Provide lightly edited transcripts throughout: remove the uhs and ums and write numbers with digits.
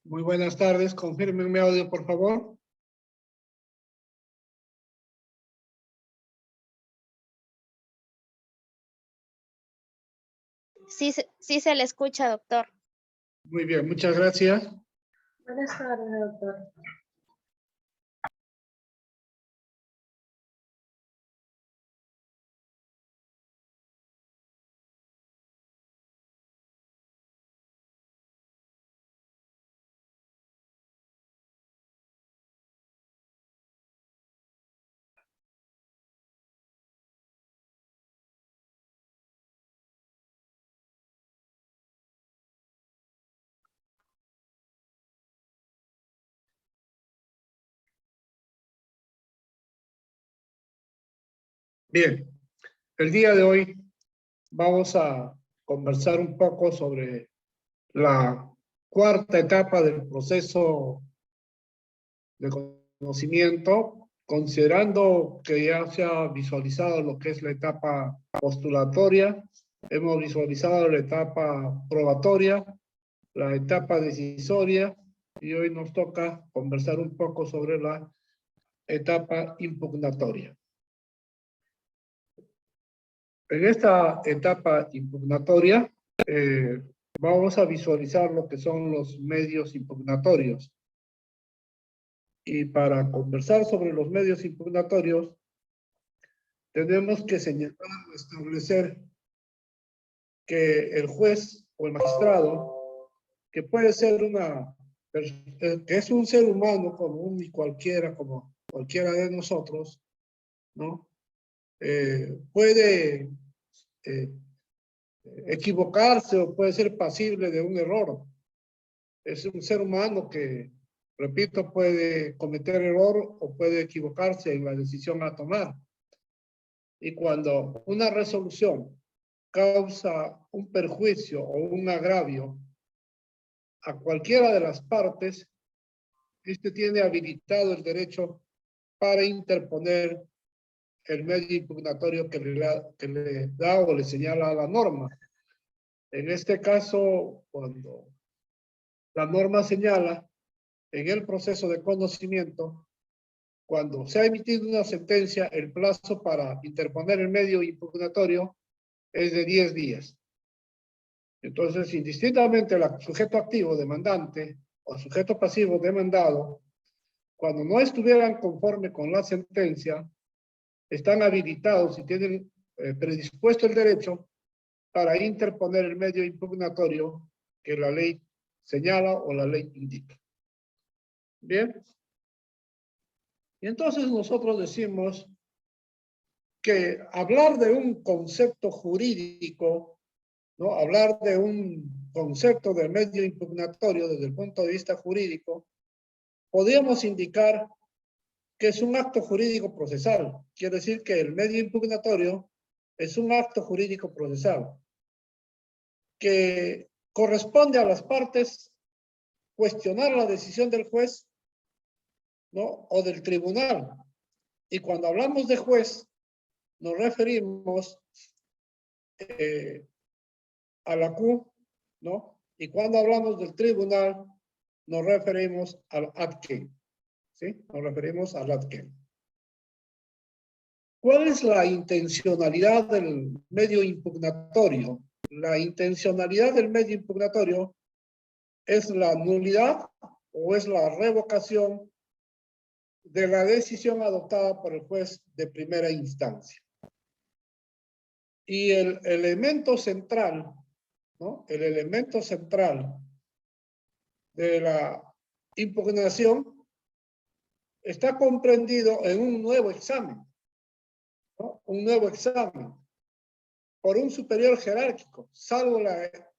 Muy buenas tardes, confirmen mi audio, por favor. Sí se le escucha, doctor. Muy bien, muchas gracias. Buenas tardes, doctor. Bien, el día de hoy vamos a conversar un poco sobre la cuarta etapa del proceso de conocimiento, considerando que ya se ha visualizado lo que es la etapa postulatoria, hemos visualizado la etapa probatoria, la etapa decisoria, y hoy nos toca conversar un poco sobre la etapa impugnatoria. En esta etapa impugnatoria vamos a visualizar lo que son los medios impugnatorios. Y para conversar sobre los medios impugnatorios, tenemos que señalar o establecer que el juez o el magistrado, que puede ser que es un ser humano común y cualquiera, como cualquiera de nosotros, ¿no? Puede equivocarse o puede ser pasible de un error. Es un ser humano que, repito, puede cometer error o puede equivocarse en la decisión a tomar. Y cuando una resolución causa un perjuicio o un agravio a cualquiera de las partes, este tiene habilitado el derecho para interponer el medio impugnatorio que le da o le señala a la norma. En este caso, cuando la norma señala en el proceso de conocimiento, cuando se ha emitido una sentencia, el plazo para interponer el medio impugnatorio es de 10 días. Entonces, indistintamente el sujeto activo demandante o sujeto pasivo demandado, cuando no estuvieran conforme con la sentencia, están habilitados y tienen predispuesto el derecho para interponer el medio impugnatorio que la ley señala o la ley indica. Bien. Y entonces nosotros decimos que hablar de un concepto jurídico, ¿no? Hablar de un concepto del medio impugnatorio desde el punto de vista jurídico, podríamos indicar que es un acto jurídico procesal. Quiere decir que el medio impugnatorio es un acto jurídico procesal que corresponde a las partes cuestionar la decisión del juez, ¿no? O del tribunal. Y cuando hablamos de juez, nos referimos a la Q, ¿no? Y cuando hablamos del tribunal, nos referimos al adque, ¿sí? Nos referimos al adque. ¿Cuál es la intencionalidad del medio impugnatorio? La intencionalidad del medio impugnatorio es la nulidad o es la revocación de la decisión adoptada por el juez de primera instancia. Y el elemento central, ¿no? El elemento central de la impugnación está comprendido en un nuevo examen, ¿no? Un nuevo examen por un superior jerárquico, salvo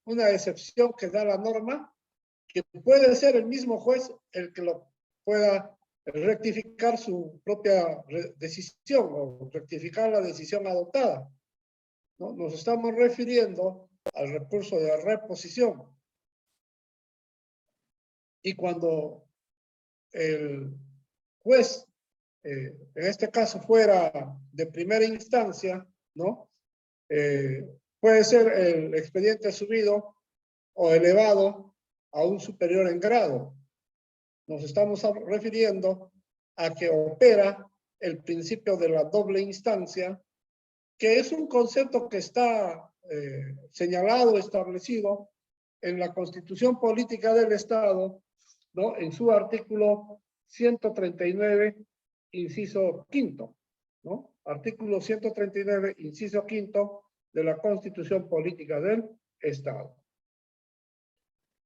una excepción que da la norma, que puede ser el mismo juez el que lo pueda rectificar su propia decisión o rectificar la decisión adoptada, ¿no? Nos estamos refiriendo al recurso de reposición. Y cuando el juez, en este caso fuera de primera instancia, ¿no? Puede ser el expediente subido o elevado a un superior en grado. Nos estamos refiriendo a que opera el principio de la doble instancia, que es un concepto que está señalado, establecido en la Constitución Política del Estado, ¿no? En su artículo 139, inciso quinto, ¿no? Artículo 139, inciso quinto de la Constitución Política del Estado.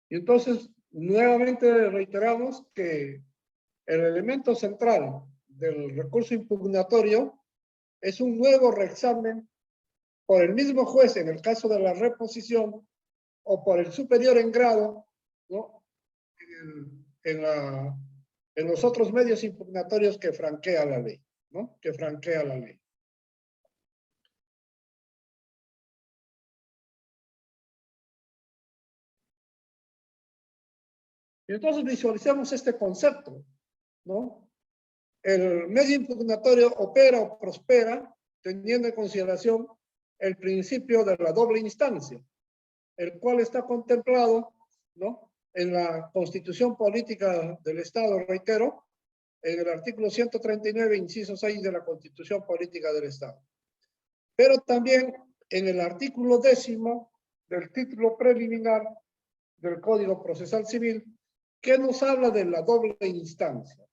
Y entonces, nuevamente reiteramos que el elemento central del recurso impugnatorio es un nuevo reexamen por el mismo juez en el caso de la reposición o por el superior en grado, ¿no? En los otros medios impugnatorios que franquea la ley, ¿no? Que franquea la ley. Y entonces visualizamos este concepto, ¿no? El medio impugnatorio opera o prospera teniendo en consideración el principio de la doble instancia, el cual está contemplado, ¿no? En la Constitución Política del Estado, reitero, en el artículo 139, inciso 6 de la Constitución Política del Estado. Pero también en el artículo 10º del título preliminar del Código Procesal Civil, que nos habla de la doble instancia.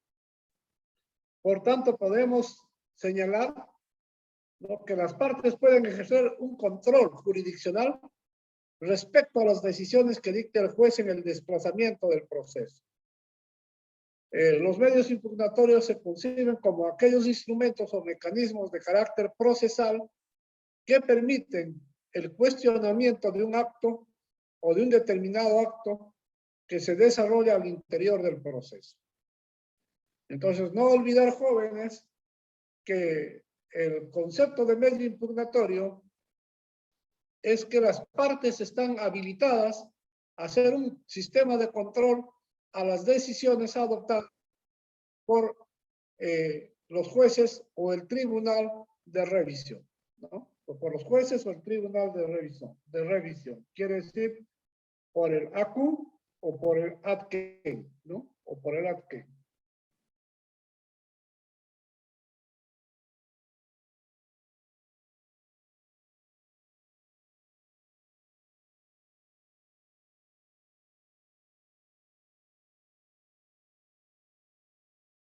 Por tanto, podemos señalar, ¿no?, que las partes pueden ejercer un control jurisdiccional respecto a las decisiones que dicte el juez en el desplazamiento del proceso. Los medios impugnatorios se conciben como aquellos instrumentos o mecanismos de carácter procesal que permiten el cuestionamiento de un acto o de un determinado acto que se desarrolla al interior del proceso. Entonces, no olvidar, jóvenes, que el concepto de medio impugnatorio es que las partes están habilitadas a hacer un sistema de control a las decisiones adoptadas por los jueces o el tribunal de revisión, ¿no? O por los jueces o el tribunal de revisión. Quiere decir, por el ACU o por el ADQUEN, ¿no? O por el ADQUEN.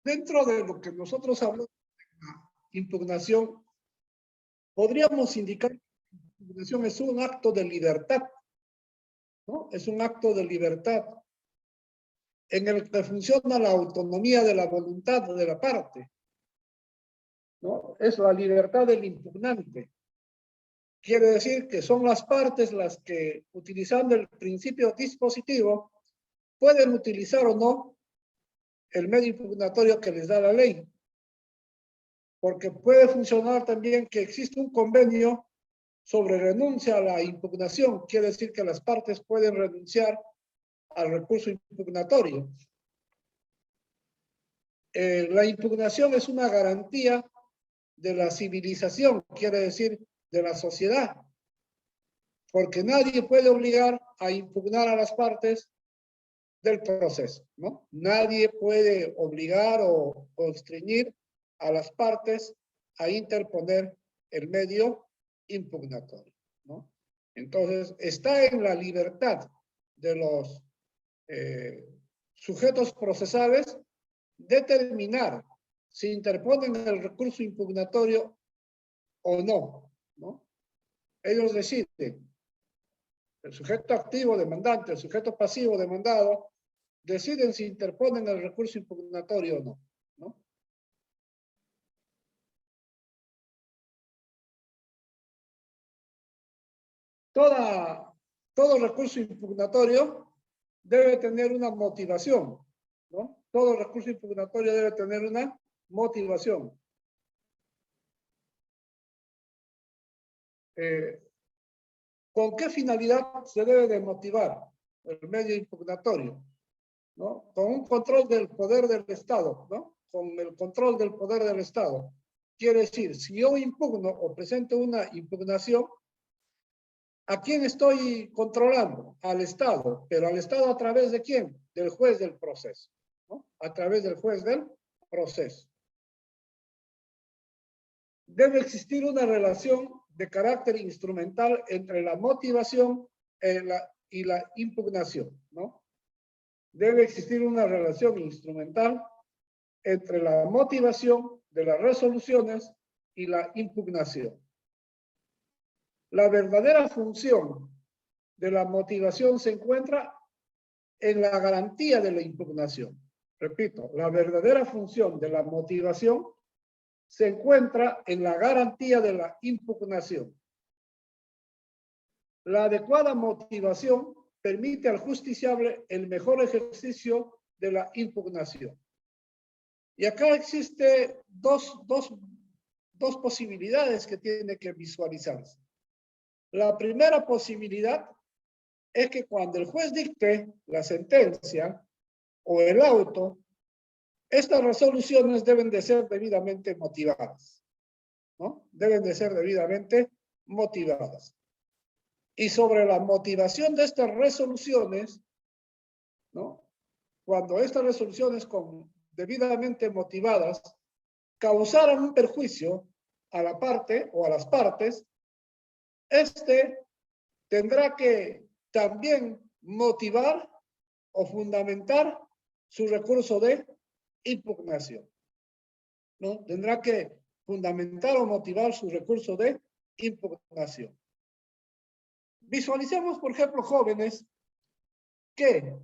Dentro de lo que nosotros hablamos de la impugnación, podríamos indicar que la impugnación es un acto de libertad, ¿no? Es un acto de libertad en el que funciona la autonomía de la voluntad de la parte, ¿no? Es la libertad del impugnante. Quiere decir que son las partes las que, utilizando el principio dispositivo, pueden utilizar o no el medio impugnatorio que les da la ley. Porque puede funcionar también que existe un convenio sobre renuncia a la impugnación. Quiere decir que las partes pueden renunciar al recurso impugnatorio. La impugnación es una garantía de la civilización, quiere decir de la sociedad, porque nadie puede obligar a impugnar a las partes del proceso, ¿no? Nadie puede obligar o constreñir a las partes a interponer el medio impugnatorio, ¿no? Entonces, está en la libertad de los sujetos procesales determinar si interponen el recurso impugnatorio o no, ¿no? Ellos deciden. El sujeto activo demandante, el sujeto pasivo demandado, deciden si interponen el recurso impugnatorio o no, ¿no? Todo recurso impugnatorio debe tener una motivación, ¿no? Todo recurso impugnatorio debe tener una motivación. ¿Con qué finalidad se debe de motivar el medio impugnatorio? ¿No? Con un control del poder del Estado, ¿no? Con el control del poder del Estado. Quiere decir, si yo impugno o presento una impugnación, ¿A quién estoy controlando? Al Estado. ¿Pero al Estado a través de quién? Del juez del proceso, ¿no? A través del juez del proceso. Debe existir una relación de carácter instrumental entre la motivación y la impugnación, ¿no? Debe existir una relación instrumental entre la motivación de las resoluciones y la impugnación. La verdadera función de la motivación se encuentra en la garantía de la impugnación. Repito, la verdadera función de la motivación se encuentra en la garantía de la impugnación. La adecuada motivación permite al justiciable el mejor ejercicio de la impugnación. Y acá existe dos posibilidades que tiene que visualizarse. La primera posibilidad es que cuando el juez dicte la sentencia o el auto, estas resoluciones deben de ser debidamente motivadas, ¿no? Deben de ser debidamente motivadas. Y sobre la motivación de estas resoluciones, ¿no? Cuando estas resoluciones debidamente motivadas causaran un perjuicio a la parte o a las partes, tendrá que también motivar o fundamentar su recurso de impugnación, ¿no? Tendrá que fundamentar o motivar su recurso de impugnación. Visualicemos, por ejemplo, jóvenes, que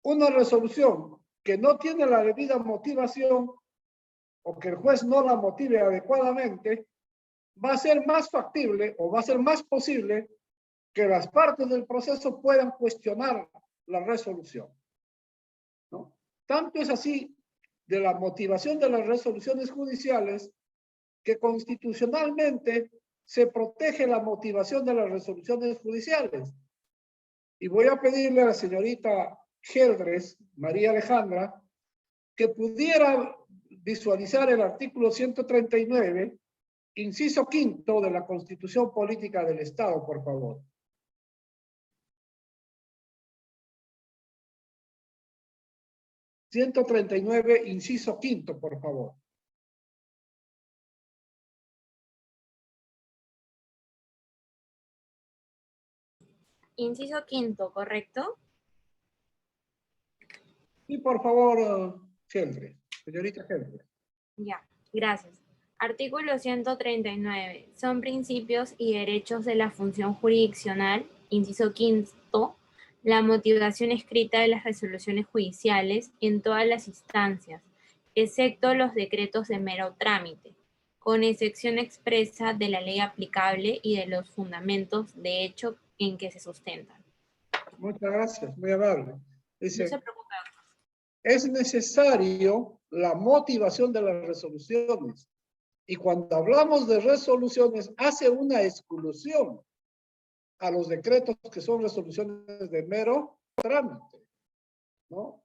una resolución que no tiene la debida motivación o que el juez no la motive adecuadamente, va a ser más factible o va a ser más posible que las partes del proceso puedan cuestionar la resolución, ¿no? Tanto es así de la motivación de las resoluciones judiciales que constitucionalmente se protege la motivación de las resoluciones judiciales. Y voy a pedirle a la señorita Geldres, María Alejandra, que pudiera visualizar el artículo 139, inciso quinto de la Constitución Política del Estado, por favor. (139), inciso quinto, por favor. Inciso quinto, ¿correcto? Sí, por favor, Geldres, señorita Geldres. Ya, gracias. Artículo 139. Son principios y derechos de la función jurisdiccional, inciso quinto, la motivación escrita de las resoluciones judiciales en todas las instancias, excepto los decretos de mero trámite, con excepción expresa de la ley aplicable y de los fundamentos de hecho en que se sustentan. Muchas gracias, muy amable. Dice, No se preocupe. es necesario la motivación de las resoluciones. Y cuando hablamos de resoluciones, hace una exclusión a los decretos que son resoluciones de mero trámite, ¿no?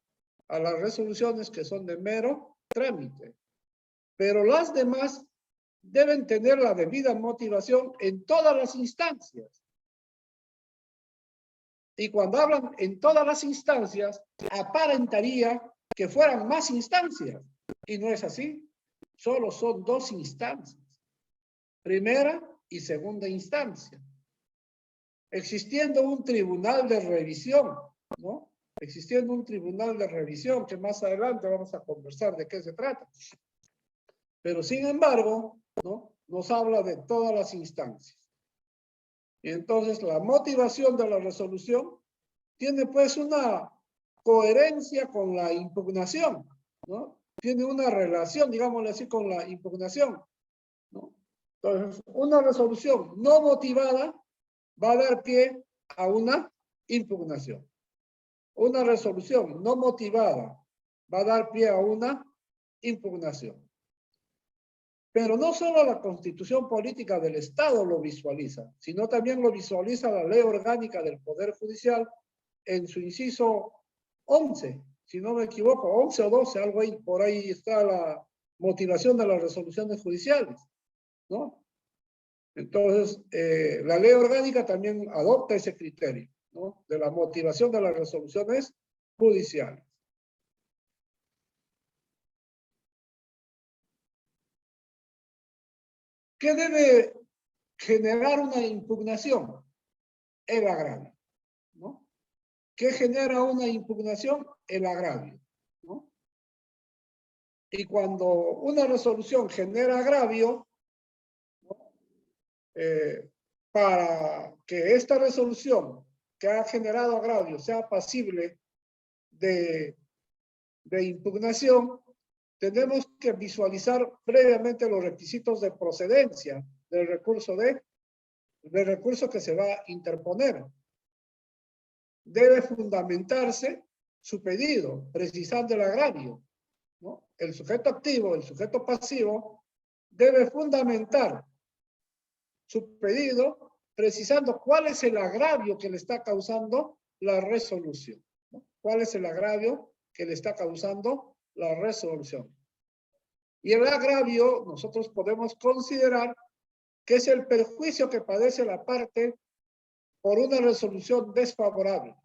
A las resoluciones que son de mero trámite. Pero las demás deben tener la debida motivación en todas las instancias. Y cuando hablan en todas las instancias, aparentaría que fueran más instancias. Y no es así. Solo son dos instancias. Primera y segunda instancia. Existiendo un tribunal de revisión, ¿no? Existiendo un tribunal de revisión, que más adelante vamos a conversar de qué se trata. Pero sin embargo, ¿no? Nos habla de todas las instancias. Y entonces la motivación de la resolución tiene pues una coherencia con la impugnación, ¿no? Tiene una relación, digámoslo así, con la impugnación, ¿no? Entonces, una resolución no motivada va a dar pie a una impugnación. Una resolución no motivada va a dar pie a una impugnación. Pero no solo la Constitución Política del Estado lo visualiza, sino también lo visualiza la Ley Orgánica del Poder Judicial en su inciso 11, si no me equivoco, 11 o 12, algo ahí, por ahí está la motivación de las resoluciones judiciales, ¿no? Entonces, la ley orgánica también adopta ese criterio, ¿no? De la motivación de las resoluciones judiciales. ¿Qué debe generar una impugnación? El agravio, ¿no? ¿Qué genera una impugnación? El agravio, ¿no? Y cuando una resolución genera agravio, ¿no? Para que esta resolución que ha generado agravio sea pasible de impugnación, tenemos que visualizar previamente los requisitos de procedencia del recurso que se va a interponer. Debe fundamentarse su pedido, precisando el agravio, ¿no? El sujeto activo, el sujeto pasivo, debe fundamentar su pedido precisando cuál es el agravio que le está causando la resolución, ¿no? ¿Cuál es el agravio que le está causando la resolución? Y el agravio nosotros podemos considerar que es el perjuicio que padece la parte por una resolución desfavorable,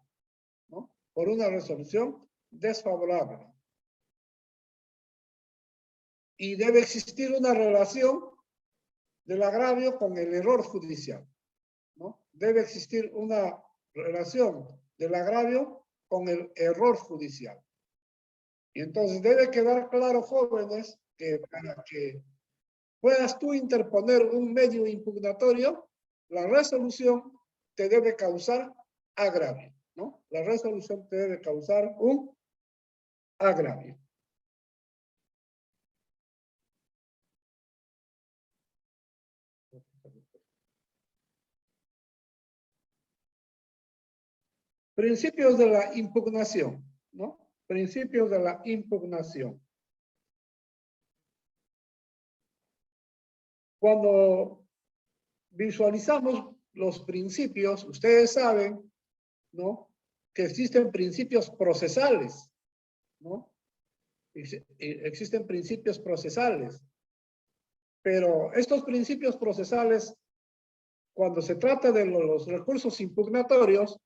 ¿no? Por una resolución desfavorable. Y debe existir una relación del agravio con el error judicial, ¿no? Debe existir una relación del agravio con el error judicial. Y entonces debe quedar claro, jóvenes, que para que puedas tú interponer un medio impugnatorio, la resolución te debe causar agravio, ¿no? La resolución te debe causar un agravio. Principios de la impugnación, ¿no? Principios de la impugnación. Cuando visualizamos los principios, ustedes saben, ¿no? Que existen principios procesales, ¿no? Existen principios procesales. Pero estos principios procesales, cuando se trata de los recursos impugnatorios,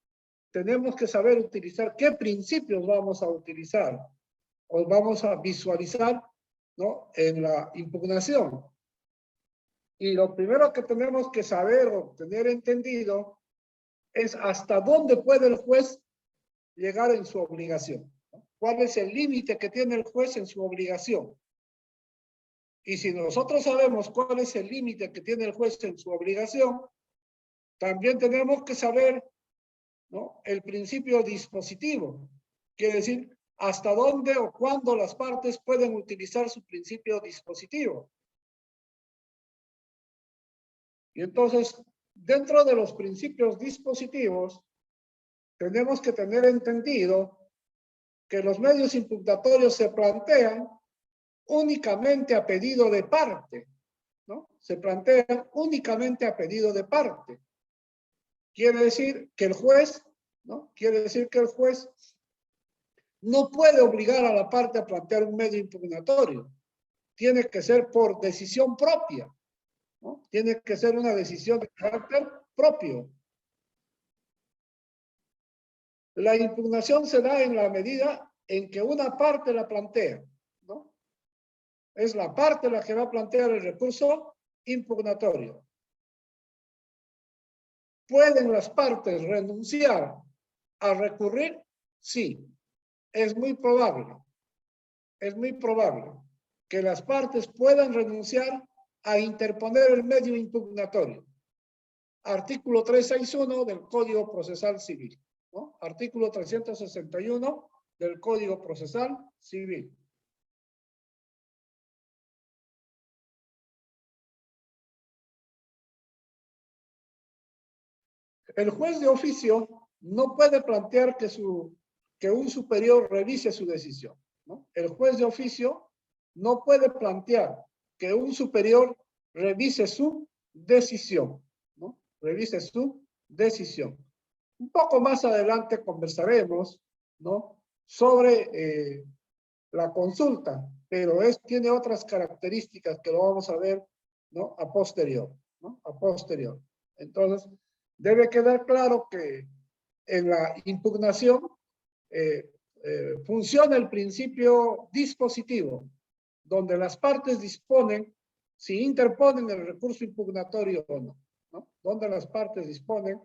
tenemos que saber utilizar qué principios vamos a utilizar o vamos a visualizar, ¿no? En la impugnación. Y lo primero que tenemos que saber o tener entendido es hasta dónde puede el juez llegar en su obligación, ¿no? ¿Cuál es el límite que tiene el juez en su obligación? Y si nosotros sabemos cuál es el límite que tiene el juez en su obligación, también tenemos que saber, ¿no? El principio dispositivo. Quiere decir, hasta dónde o cuándo las partes pueden utilizar su principio dispositivo. Y entonces, dentro de los principios dispositivos, tenemos que tener entendido que los medios impugnatorios se plantean únicamente a pedido de parte, ¿no? Se plantean únicamente a pedido de parte. Quiere decir que el juez, ¿no? Quiere decir que el juez no puede obligar a la parte a plantear un medio impugnatorio. Tiene que ser por decisión propia, ¿no? Tiene que ser una decisión de carácter propio. La impugnación se da en la medida en que una parte la plantea, ¿no? Es la parte la que va a plantear el recurso impugnatorio. ¿Pueden las partes renunciar a recurrir? Sí. Es muy probable que las partes puedan renunciar a interponer el medio impugnatorio. Artículo 361 del Código Procesal Civil, ¿no? Artículo 361 del Código Procesal Civil. El juez de oficio no puede plantear que un superior revise su decisión, ¿no? El juez de oficio no puede plantear que un superior revise su decisión, ¿no? Revise su decisión. Un poco más adelante conversaremos, ¿no? Sobre la consulta, pero tiene otras características que lo vamos a ver, ¿no? A posterior. ¿no? A posterior. Entonces, debe quedar claro que en la impugnación funciona el principio dispositivo, donde las partes disponen si interponen el recurso impugnatorio o no, ¿no? Donde las partes disponen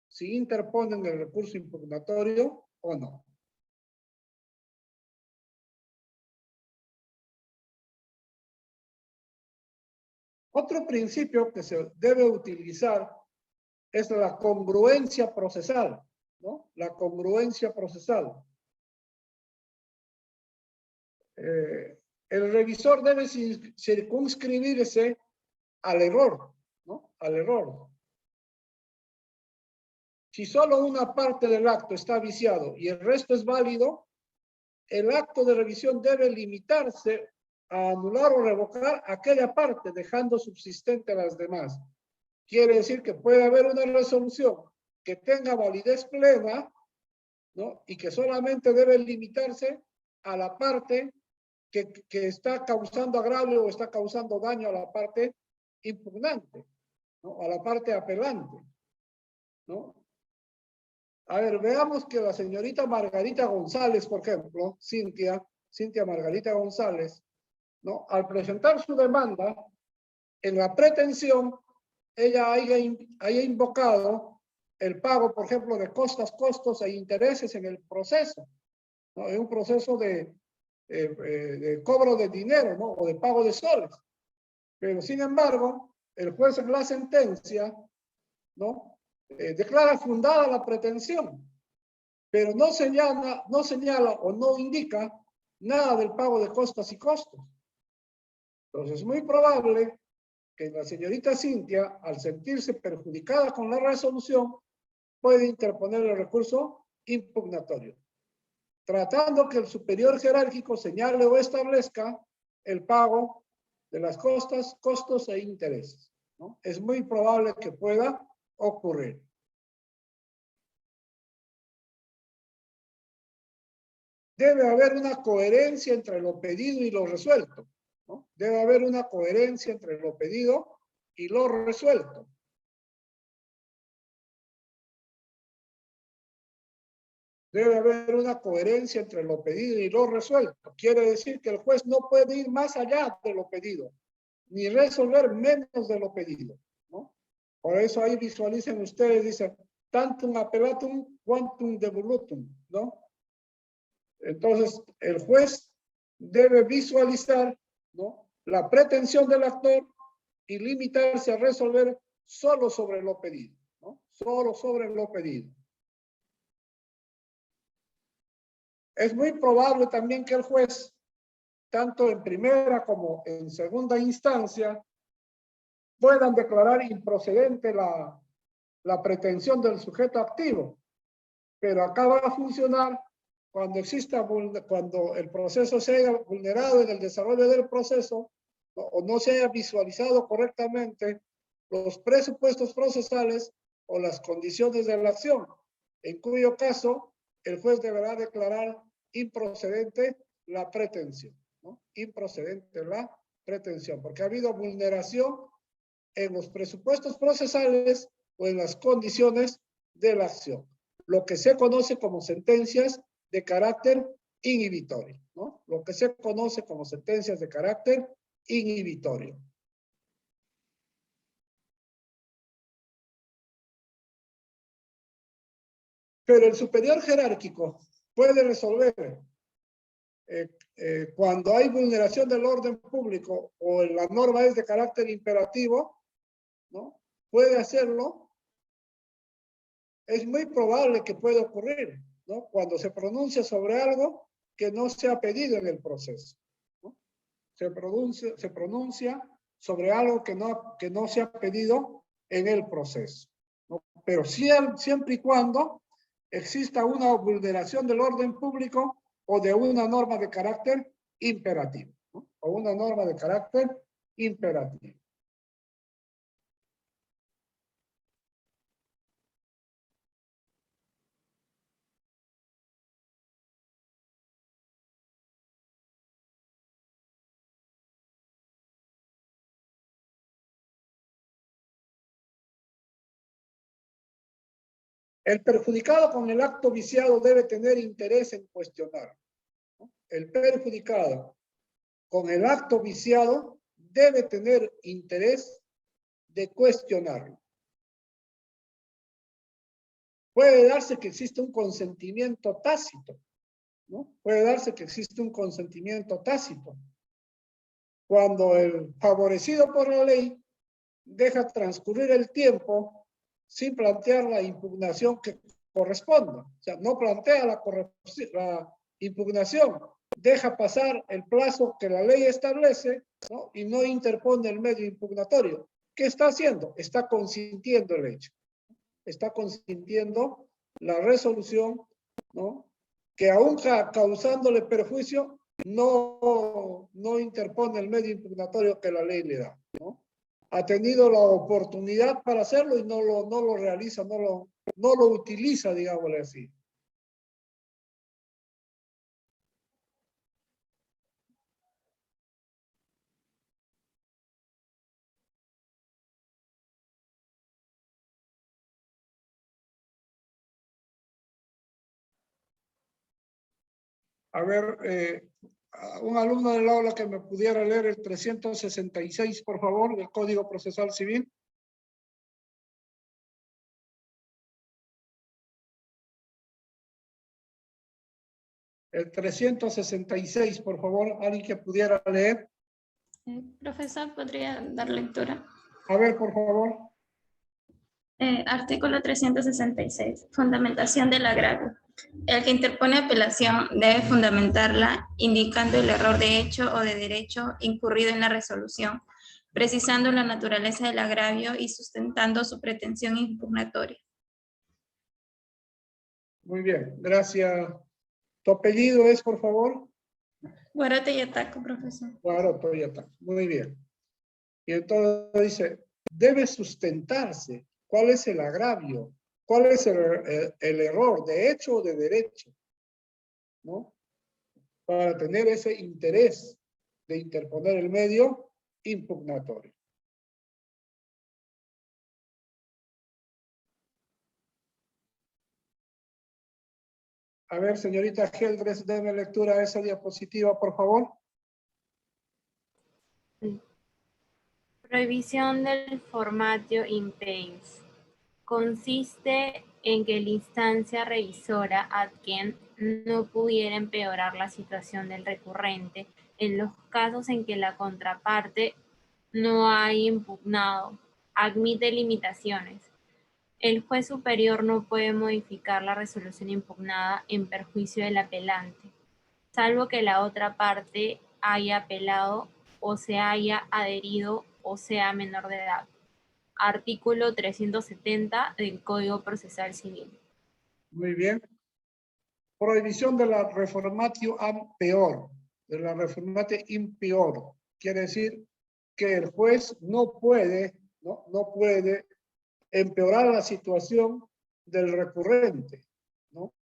si interponen el recurso impugnatorio o no. Otro principio que se debe utilizar es la congruencia procesal, ¿no? La congruencia procesal. El revisor debe circunscribirse al error, ¿no? Al error. Si solo una parte del acto está viciado y el resto es válido, el acto de revisión debe limitarse a anular o revocar aquella parte, dejando subsistente las demás. Quiere decir que puede haber una resolución que tenga validez plena, ¿no? Y que solamente debe limitarse a la parte que está causando agravio o está causando daño a la parte impugnante, ¿no? A la parte apelante, ¿no? A ver, veamos que la señorita Margarita González, por ejemplo, Cintia Margarita González, ¿no? Al presentar su demanda, en la pretensión, ella haya invocado el pago, por ejemplo, de costos e intereses en el proceso, ¿no? En un proceso de cobro de dinero, ¿no? O de pago de soles. Pero, sin embargo, el juez en la sentencia, ¿no? Declara fundada la pretensión, pero no señala o no indica nada del pago de costas y costos. Entonces, es muy probable que la señorita Cintia, al sentirse perjudicada con la resolución, puede interponer el recurso impugnatorio, tratando que el superior jerárquico señale o establezca el pago de las costas, costos e intereses, ¿no? Es muy probable que pueda ocurrir. Debe haber una coherencia entre lo pedido y lo resuelto, ¿no? Debe haber una coherencia entre lo pedido y lo resuelto. Debe haber una coherencia entre lo pedido y lo resuelto. Quiere decir que el juez no puede ir más allá de lo pedido, ni resolver menos de lo pedido, ¿no? Por eso ahí visualicen ustedes, dicen, tantum appellatum quantum devolutum, ¿no? Entonces, el juez debe visualizar, ¿no? La pretensión del actor y limitarse a resolver solo sobre lo pedido, ¿no? Solo sobre lo pedido. Es muy probable también que el juez, tanto en primera como en segunda instancia, puedan declarar improcedente la pretensión del sujeto activo, pero acá va a funcionar cuando cuando el proceso se haya vulnerado en el desarrollo del proceso, ¿no? O no se haya visualizado correctamente los presupuestos procesales o las condiciones de la acción, en cuyo caso el juez deberá declarar improcedente la pretensión, ¿no? Improcedente la pretensión, porque ha habido vulneración en los presupuestos procesales o en las condiciones de la acción, lo que se conoce como sentencias de carácter inhibitorio, ¿no? Lo que se conoce como sentencias de carácter inhibitorio. Pero el superior jerárquico puede resolver cuando hay vulneración del orden público o la norma es de carácter imperativo, ¿no? Puede hacerlo. Es muy probable que pueda ocurrir, ¿no? Cuando se pronuncia sobre algo que no se ha pedido en el proceso, ¿no? Se pronuncia sobre algo que no se ha pedido en el proceso, ¿no? Pero siempre y cuando exista una vulneración del orden público o de una norma de carácter imperativo, ¿no? O una norma de carácter imperativo. El perjudicado con el acto viciado debe tener interés en cuestionar. El perjudicado con el acto viciado debe tener interés de cuestionarlo. Puede darse que existe un consentimiento tácito, ¿no? Puede darse que existe un consentimiento tácito. Cuando el favorecido por la ley deja transcurrir el tiempo sin plantear la impugnación que corresponda. O sea, no plantea la impugnación, deja pasar el plazo que la ley establece, ¿no? Y no interpone el medio impugnatorio. ¿Qué está haciendo? Está consintiendo el hecho. Está consintiendo la resolución, ¿no? Que aún causándole perjuicio, no interpone el medio impugnatorio que la ley le da, ¿no? Ha tenido la oportunidad para hacerlo y no lo realiza, no lo utiliza, digámosle así. A ver, un alumno del aula que me pudiera leer el 366, por favor, del Código Procesal Civil. El 366, por favor, alguien que pudiera leer. Profesor, ¿podría dar lectura? A ver, por favor. Artículo 366. Fundamentación del agravio. El que interpone apelación debe fundamentarla indicando el error de hecho o de derecho incurrido en la resolución, precisando la naturaleza del agravio y sustentando su pretensión impugnatoria. Muy bien, gracias. ¿Tu apellido es, por favor? Guarote y ataco, profesor. Guarote y ataco. Muy bien. Y entonces dice, debe sustentarse. ¿Cuál es el agravio? ¿Cuál es el error de hecho o de derecho? ¿No? Para tener ese interés de interponer el medio impugnatorio. A ver, señorita Geldres, déme lectura a esa diapositiva, por favor. Prohibición del formatio in pares. Consiste en que la instancia revisora ad quien no pudiera empeorar la situación del recurrente en los casos en que la contraparte no haya impugnado, admite limitaciones. El juez superior no puede modificar la resolución impugnada en perjuicio del apelante, salvo que la otra parte haya apelado o se haya adherido o sea menor de edad. Artículo 370 del Código Procesal Civil. Muy bien. Prohibición de la reformatio am peor, de la reformatio in peor. Quiere decir que el juez no puede empeorar la situación del recurrente, ¿no?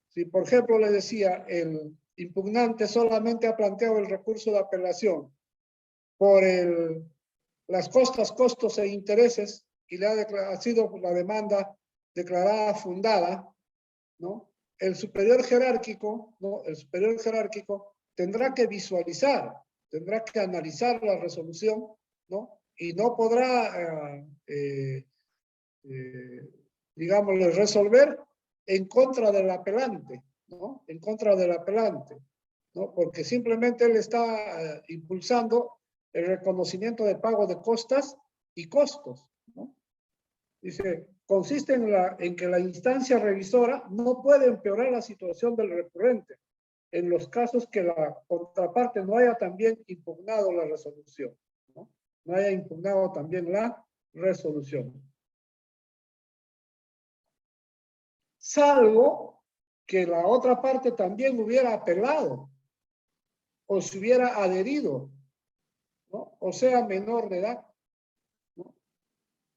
Si, por ejemplo, le decía, el impugnante solamente ha planteado el recurso de apelación por las costos e intereses y le ha sido la demanda declarada fundada, ¿no? El superior jerárquico, ¿no? El superior jerárquico tendrá que visualizar, tendrá que analizar la resolución, ¿no? Y no podrá, digámosle, resolver en contra del apelante, ¿no? En contra del apelante, ¿no? Porque simplemente él está impulsando el reconocimiento de pago de costas y costos, ¿no? Dice, consiste en que la instancia revisora no puede empeorar la situación del recurrente en los casos que la contraparte no haya también impugnado la resolución, ¿no? No haya impugnado también la resolución. Salvo que la otra parte también hubiera apelado o se hubiera adherido, ¿no? O sea, menor de edad, ¿no?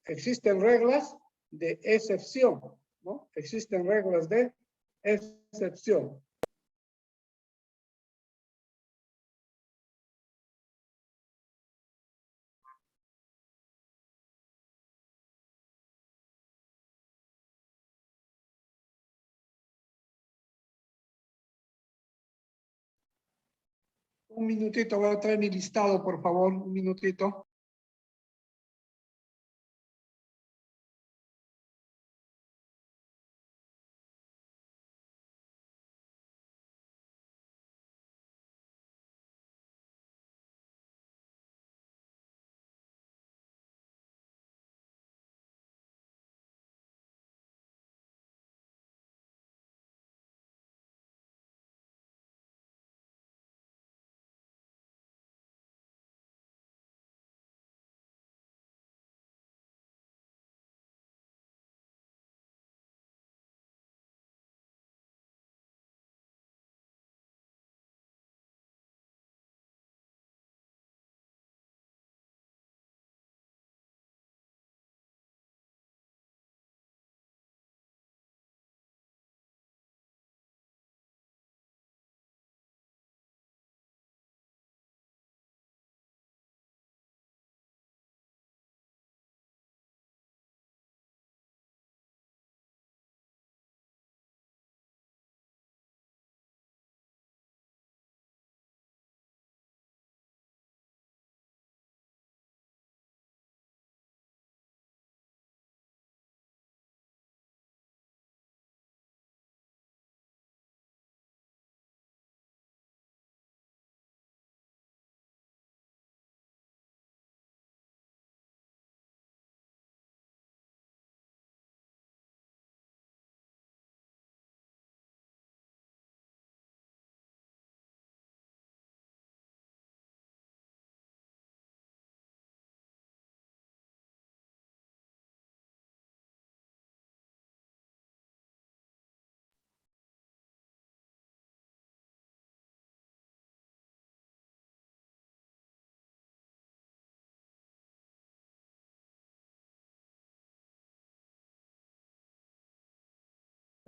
Existen reglas de excepción, ¿no? Existen reglas de excepción. Un minutito, voy a traer mi listado, por favor, un minutito.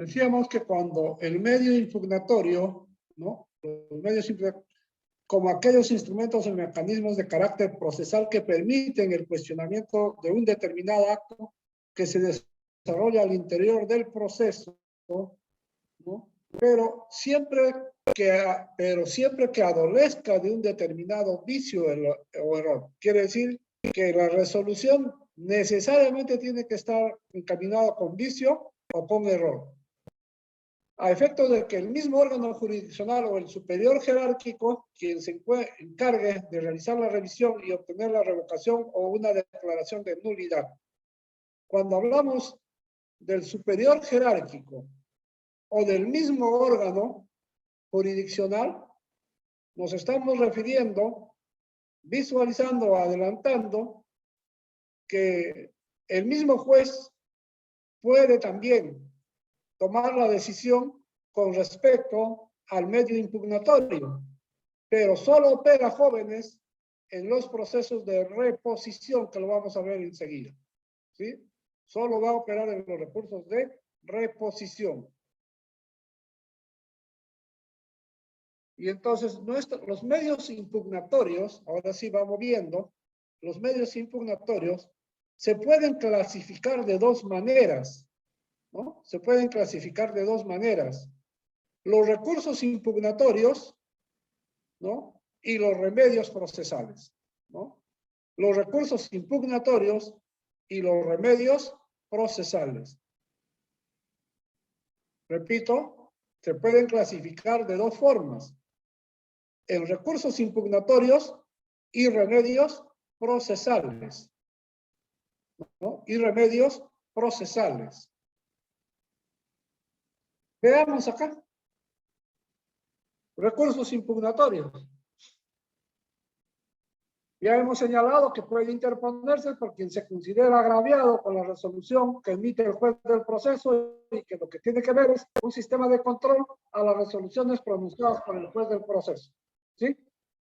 Decíamos que cuando el medio impugnatorio, ¿no? Los medios impugnatorios, como aquellos instrumentos o mecanismos de carácter procesal que permiten el cuestionamiento de un determinado acto que se desarrolla al interior del proceso, ¿no? Pero siempre que adolezca de un determinado vicio o error. Quiere decir que la resolución necesariamente tiene que estar encaminada con vicio o con error, a efecto de que el mismo órgano jurisdiccional o el superior jerárquico, quien se encargue de realizar la revisión y obtener la revocación o una declaración de nulidad. Cuando hablamos del superior jerárquico o del mismo órgano jurisdiccional, nos estamos refiriendo, visualizando, adelantando, que el mismo juez puede también tomar la decisión con respecto al medio impugnatorio, pero solo opera, jóvenes, en los procesos de reposición, que lo vamos a ver enseguida, ¿sí? Solo va a operar en los recursos de reposición. Y entonces, los medios impugnatorios, ahora sí vamos viendo, los medios impugnatorios se pueden clasificar de dos maneras, ¿no? Se pueden clasificar de dos maneras. Los recursos impugnatorios, ¿no? Y los remedios procesales, ¿no? Los recursos impugnatorios y los remedios procesales. Repito, se pueden clasificar de dos formas: en recursos impugnatorios y remedios procesales, ¿no? Y remedios procesales. Veamos acá. Recursos impugnatorios. Ya hemos señalado que puede interponerse por quien se considera agraviado con la resolución que emite el juez del proceso y que lo que tiene que ver es un sistema de control a las resoluciones pronunciadas por el juez del proceso. ¿Sí?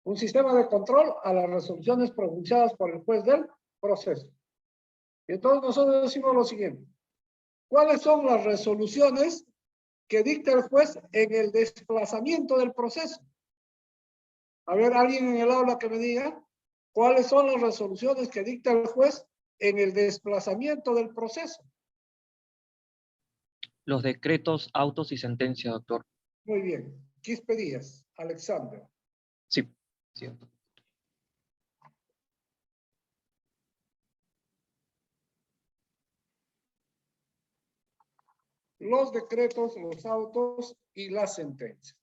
Un sistema de control a las resoluciones pronunciadas por el juez del proceso. Y entonces nosotros decimos lo siguiente: ¿cuáles son las resoluciones que dicta el juez en el desplazamiento del proceso? A ver, alguien en el aula que me diga cuáles son las resoluciones que dicta el juez en el desplazamiento del proceso. Los decretos, autos y sentencias, doctor. Muy bien. Quispe Díaz, Alexander. Sí. Cierto. Los decretos, los autos y las sentencias.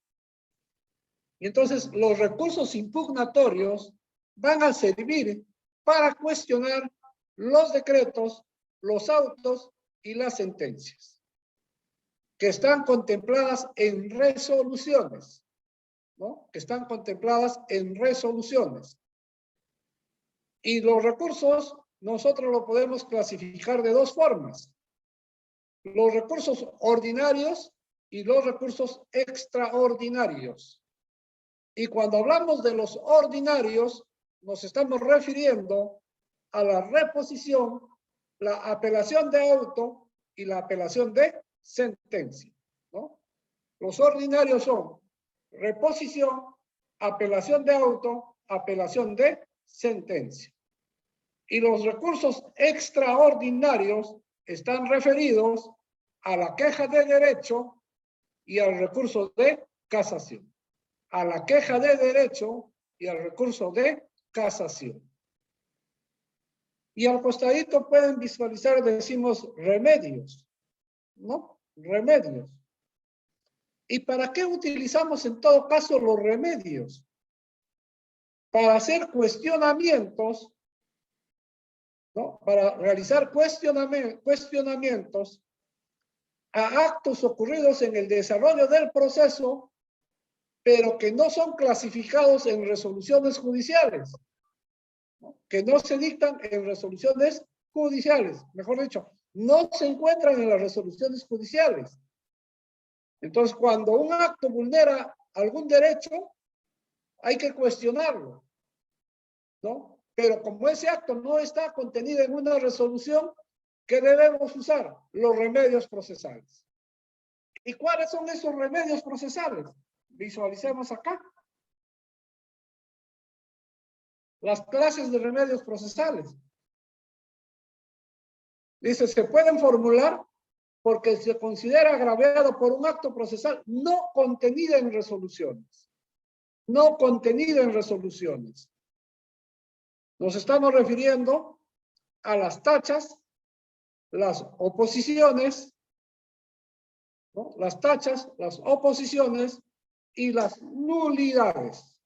Y entonces los recursos impugnatorios van a servir para cuestionar los decretos, los autos y las sentencias que están contempladas en resoluciones, ¿no? Que están contempladas en resoluciones. Y los recursos nosotros lo podemos clasificar de dos formas: los recursos ordinarios y los recursos extraordinarios. Y cuando hablamos de los ordinarios, nos estamos refiriendo a la reposición, la apelación de auto y la apelación de sentencia, ¿no? Los ordinarios son reposición, apelación de auto, apelación de sentencia. Y los recursos extraordinarios están referidos a la queja de derecho y al recurso de casación. A la queja de derecho y al recurso de casación. Y al costadito pueden visualizar, decimos, remedios, ¿no? Remedios. ¿Y para qué utilizamos en todo caso los remedios? Para hacer cuestionamientos, ¿no? Para realizar cuestionamientos a actos ocurridos en el desarrollo del proceso, pero que no son clasificados en resoluciones judiciales, ¿no? Que no se dictan en resoluciones judiciales, mejor dicho, no se encuentran en las resoluciones judiciales. Entonces, cuando un acto vulnera algún derecho, hay que cuestionarlo, ¿no? Pero como ese acto no está contenido en una resolución, ¿qué debemos usar? Los remedios procesales. ¿Y cuáles son esos remedios procesales? Visualicemos acá. Las clases de remedios procesales. Dice, se pueden formular porque se considera agraviado por un acto procesal no contenido en resoluciones. No contenido en resoluciones. Nos estamos refiriendo a las tachas, las oposiciones, ¿no? Las tachas, las oposiciones y las nulidades,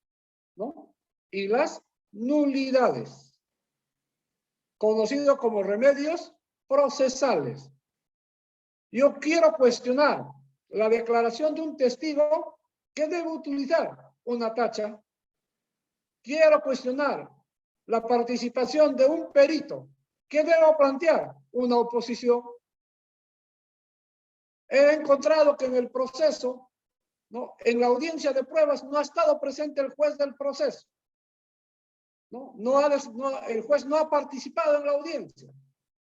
¿no? Y las nulidades, conocido como remedios procesales. Yo quiero cuestionar la declaración de un testigo, ¿qué debo utilizar? Una tacha. Quiero cuestionar la participación de un perito, ¿qué debo plantear? Una oposición. He encontrado que en el proceso, ¿no? En la audiencia de pruebas no ha estado presente el juez del proceso. El juez no ha participado en la audiencia.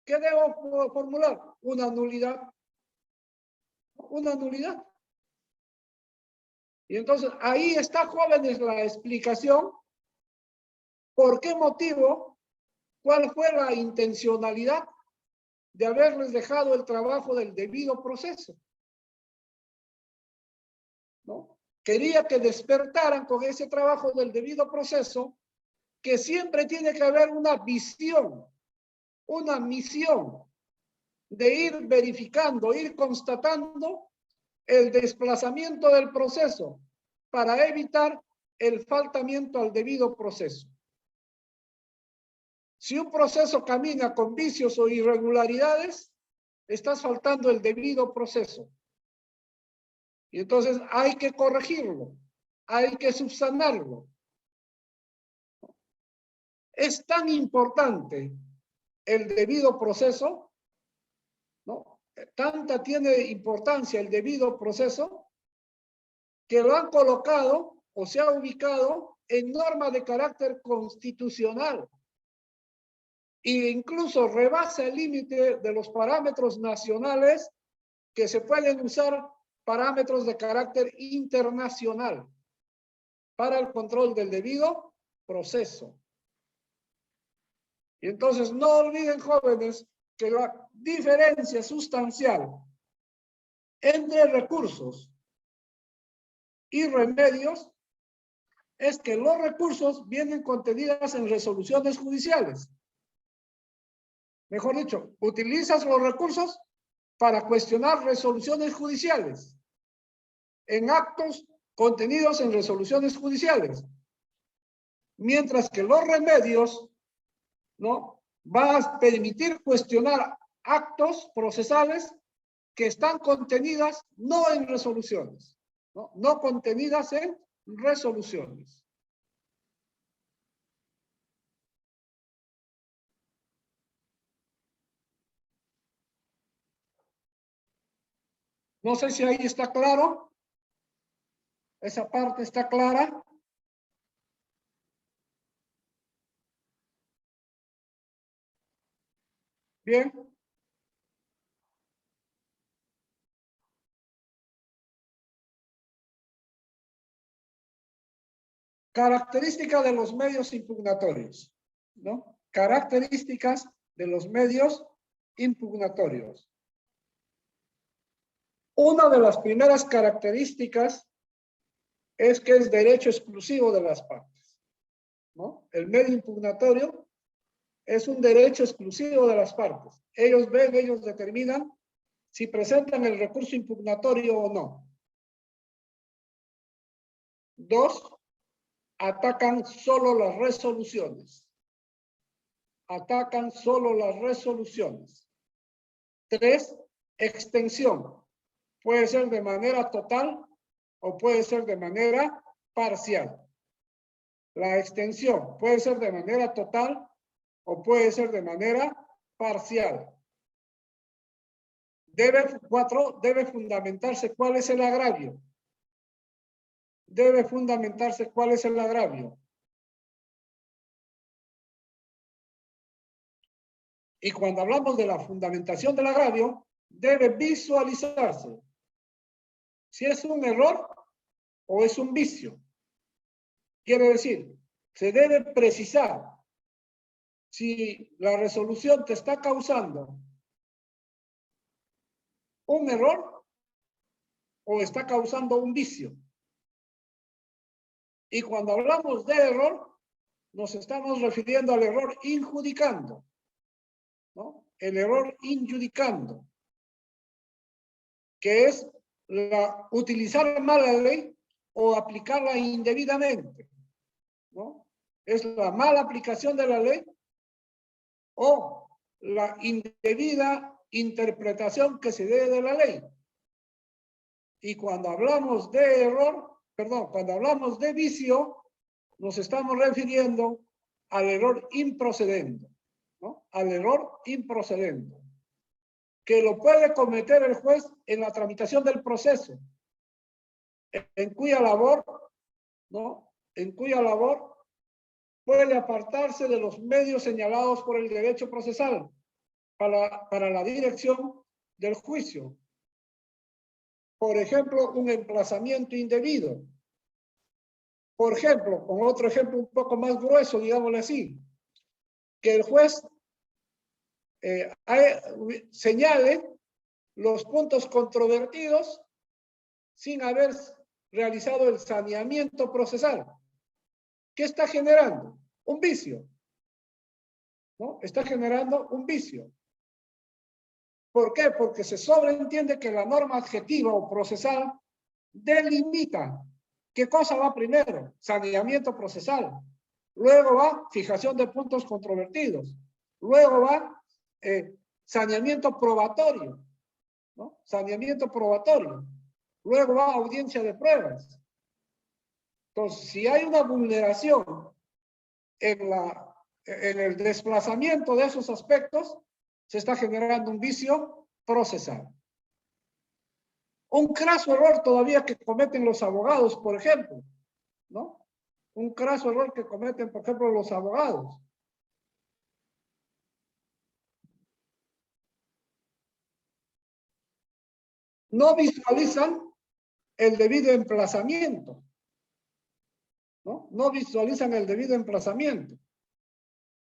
¿Qué debo formular? Una nulidad. Una nulidad. Y entonces ahí está, jóvenes, la explicación. ¿Por qué motivo? ¿Cuál fue la intencionalidad de haberles dejado el trabajo del debido proceso? ¿No? Quería que despertaran con ese trabajo del debido proceso, que siempre tiene que haber una visión, una misión de ir verificando, ir constatando el desplazamiento del proceso para evitar el faltamiento al debido proceso. Si un proceso camina con vicios o irregularidades, estás faltando el debido proceso. Y entonces hay que corregirlo, hay que subsanarlo. Es tan importante el debido proceso, ¿no? Tanta tiene importancia el debido proceso, que lo han colocado o se ha ubicado en norma de carácter constitucional. E incluso rebasa el límite de los parámetros nacionales, que se pueden usar parámetros de carácter internacional para el control del debido proceso. Y entonces no olviden, jóvenes, que la diferencia sustancial entre recursos y remedios es que los recursos vienen contenidos en resoluciones judiciales. Mejor dicho, utilizas los recursos para cuestionar resoluciones judiciales en actos contenidos en resoluciones judiciales. Mientras que los remedios, ¿no?, van a permitir cuestionar actos procesales que están contenidas no en resoluciones, no contenidas en resoluciones. No sé si ahí está claro. Esa parte está clara. Bien. Características de los medios impugnatorios, ¿no? Características de los medios impugnatorios. Una de las primeras características es que es derecho exclusivo de las partes, ¿no? El medio impugnatorio es un derecho exclusivo de las partes. Ellos ven, ellos determinan si presentan el recurso impugnatorio o no. 2, atacan solo las resoluciones. Atacan solo las resoluciones. 3, extensión. Puede ser de manera total o puede ser de manera parcial. La extensión puede ser de manera total o puede ser de manera parcial. 4, debe fundamentarse cuál es el agravio. Debe fundamentarse cuál es el agravio. Y cuando hablamos de la fundamentación del agravio, debe visualizarse si es un error o es un vicio. Quiere decir, se debe precisar si la resolución te está causando un error o está causando un vicio. Y cuando hablamos de error, nos estamos refiriendo al error injudicando, ¿no? El error injudicando, que es utilizar mal la ley o aplicarla indebidamente, ¿no? Es la mala aplicación de la ley o la indebida interpretación que se dé de la ley. Y cuando hablamos de error, cuando hablamos de vicio, nos estamos refiriendo al error improcedente, ¿no? Al error improcedente, que lo puede cometer el juez en la tramitación del proceso, en cuya labor, ¿no? En cuya labor puede apartarse de los medios señalados por el derecho procesal para la dirección del juicio. Por ejemplo, un emplazamiento indebido. Por ejemplo, con otro ejemplo un poco más grueso, digámosle así, que el juez señale los puntos controvertidos sin haber realizado el saneamiento procesal. ¿Qué está generando? Un vicio, ¿no? Está generando un vicio. ¿Por qué? Porque se sobreentiende que la norma adjetiva o procesal delimita qué cosa va primero, saneamiento procesal, luego va fijación de puntos controvertidos, luego va saneamiento probatorio, ¿no? Saneamiento probatorio, luego va audiencia de pruebas. Entonces, si hay una vulneración en el desplazamiento de esos aspectos, se está generando un vicio procesal. Un craso error todavía que cometen los abogados, por ejemplo, ¿no? Un craso error que cometen, por ejemplo, los abogados. No visualizan el debido emplazamiento, ¿no? No visualizan el debido emplazamiento.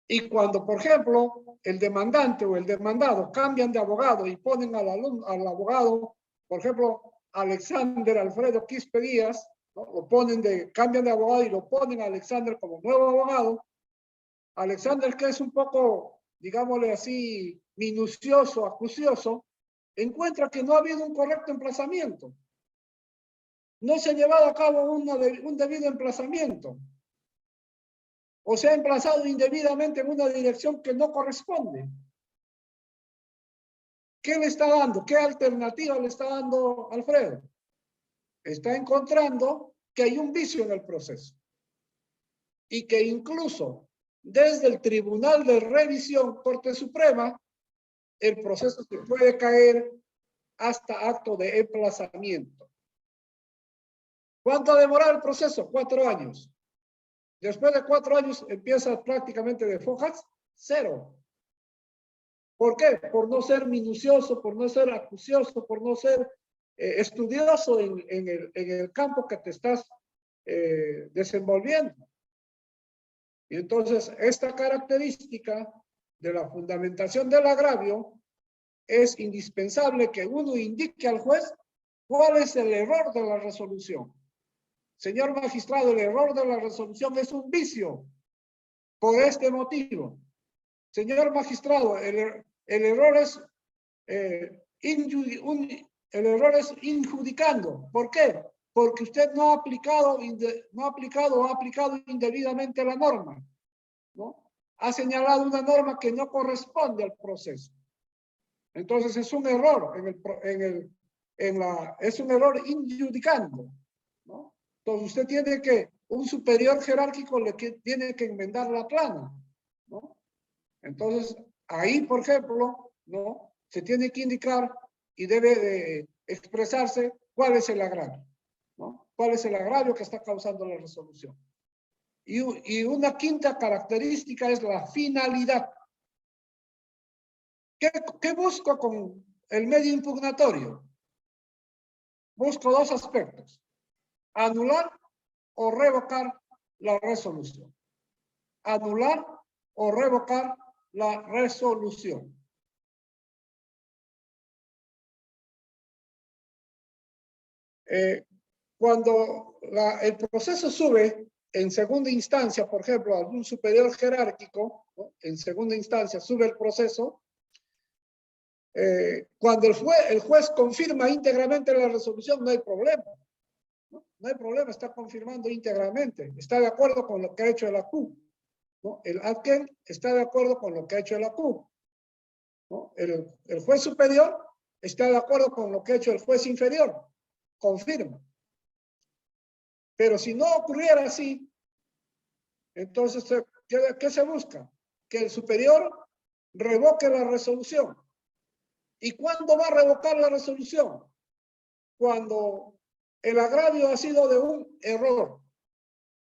Y cuando, por ejemplo, el demandante o el demandado cambian de abogado y ponen al abogado, por ejemplo, Alexander Alfredo Quispe Díaz, ¿no? Cambian de abogado y lo ponen a Alexander como nuevo abogado. Alexander, que es un poco, digámosle así, minucioso, acucioso, encuentra que no ha habido un correcto emplazamiento. No se ha llevado a cabo un debido emplazamiento. O se ha emplazado indebidamente en una dirección que no corresponde. ¿Qué le está dando? ¿Qué alternativa le está dando Alfredo? Está encontrando que hay un vicio en el proceso. Y que incluso desde el Tribunal de Revisión, Corte Suprema, el proceso se puede caer hasta acto de emplazamiento. ¿Cuánto demora el proceso? 4 años. Después de 4 años empieza prácticamente de fojas 0. ¿Por qué? Por no ser minucioso, por no ser acucioso, por no ser estudioso en el campo que te estás desenvolviendo. Y entonces esta característica de la fundamentación del agravio es indispensable que uno indique al juez cuál es el error de la resolución. Señor magistrado, el error de la resolución es un vicio por este motivo. Señor magistrado, el error es injudicando. ¿Por qué? Porque usted no ha aplicado o ha aplicado indebidamente la norma, ¿no? Ha señalado una norma que no corresponde al proceso. Entonces es un error es un error injudicando, ¿no? Entonces usted tiene que, un superior jerárquico tiene que enmendar la plana, ¿no? Entonces ahí, por ejemplo, ¿no? Se tiene que indicar y debe de expresarse cuál es el agravio, ¿no? ¿Cuál es el agravio que está causando la resolución? Y una quinta característica es la finalidad. ¿Qué busco con el medio impugnatorio? Busco 2 aspectos: anular o revocar la resolución. Anular o revocar la resolución. Cuando el proceso sube en segunda instancia, por ejemplo, algún superior jerárquico, ¿no? En segunda instancia sube el proceso, cuando el juez confirma íntegramente la resolución, no hay problema. No hay problema, está confirmando íntegramente. Está de acuerdo con lo que ha hecho el ACU, ¿no? El adquén está de acuerdo con lo que ha hecho el ACU, ¿no? El juez superior está de acuerdo con lo que ha hecho el juez inferior. Confirma. Pero si no ocurriera así, entonces, ¿qué se busca? Que el superior revoque la resolución. ¿Y cuándo va a revocar la resolución? Cuando el agravio ha sido de un error,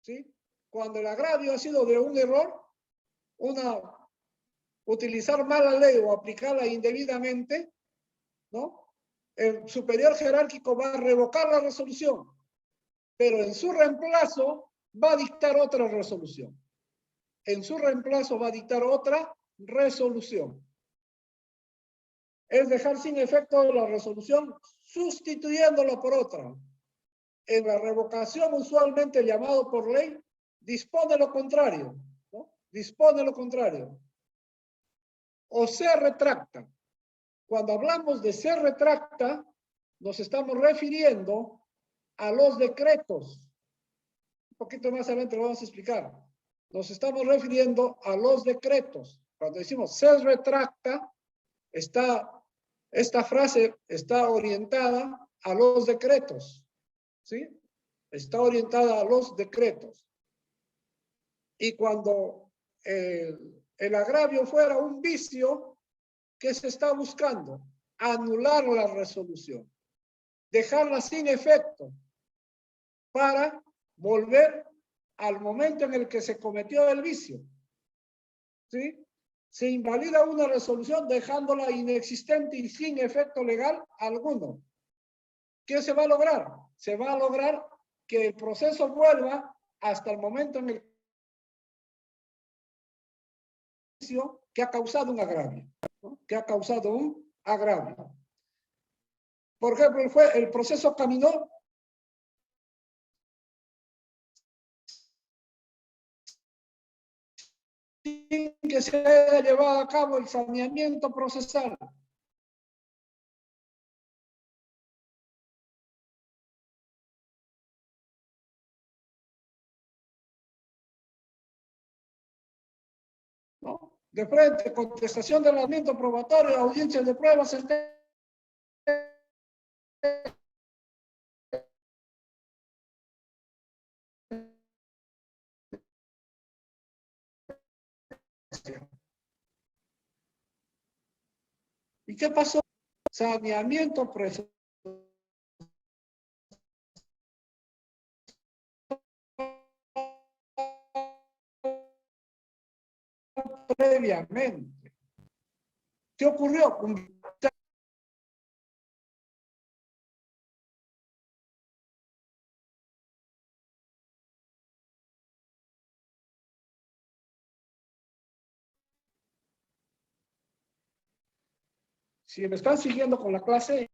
¿sí? Cuando el agravio ha sido de un error, utilizar mal la ley o aplicarla indebidamente, ¿no? El superior jerárquico va a revocar la resolución, pero en su reemplazo va a dictar otra resolución. En su reemplazo va a dictar otra resolución. Es dejar sin efecto la resolución sustituyéndola por otra. En la revocación, usualmente llamado por ley, dispone lo contrario, ¿no? Dispone lo contrario. O se retracta. Cuando hablamos de se retracta, nos estamos refiriendo a los decretos. Un poquito más adelante lo vamos a explicar. Nos estamos refiriendo a los decretos. Cuando decimos se retracta, esta frase está orientada a los decretos, ¿sí? Está orientada a los decretos. Y cuando el agravio fuera un vicio, ¿qué se está buscando? Anular la resolución, dejarla sin efecto para volver al momento en el que se cometió el vicio, ¿sí? Se invalida una resolución dejándola inexistente y sin efecto legal alguno. ¿Qué se va a lograr? Se va a lograr que el proceso vuelva hasta el momento en el que ha causado un agravio, ¿no? Que ha causado un agravio. Por ejemplo, el proceso caminó que se haya llevado a cabo el saneamiento procesal. ¿No? De frente, contestación del saneamiento probatorio, audiencias de pruebas, sentencia. ¿Y qué pasó? Saneamiento procesal. Previamente. ¿Qué ocurrió? Si me están siguiendo con la clase,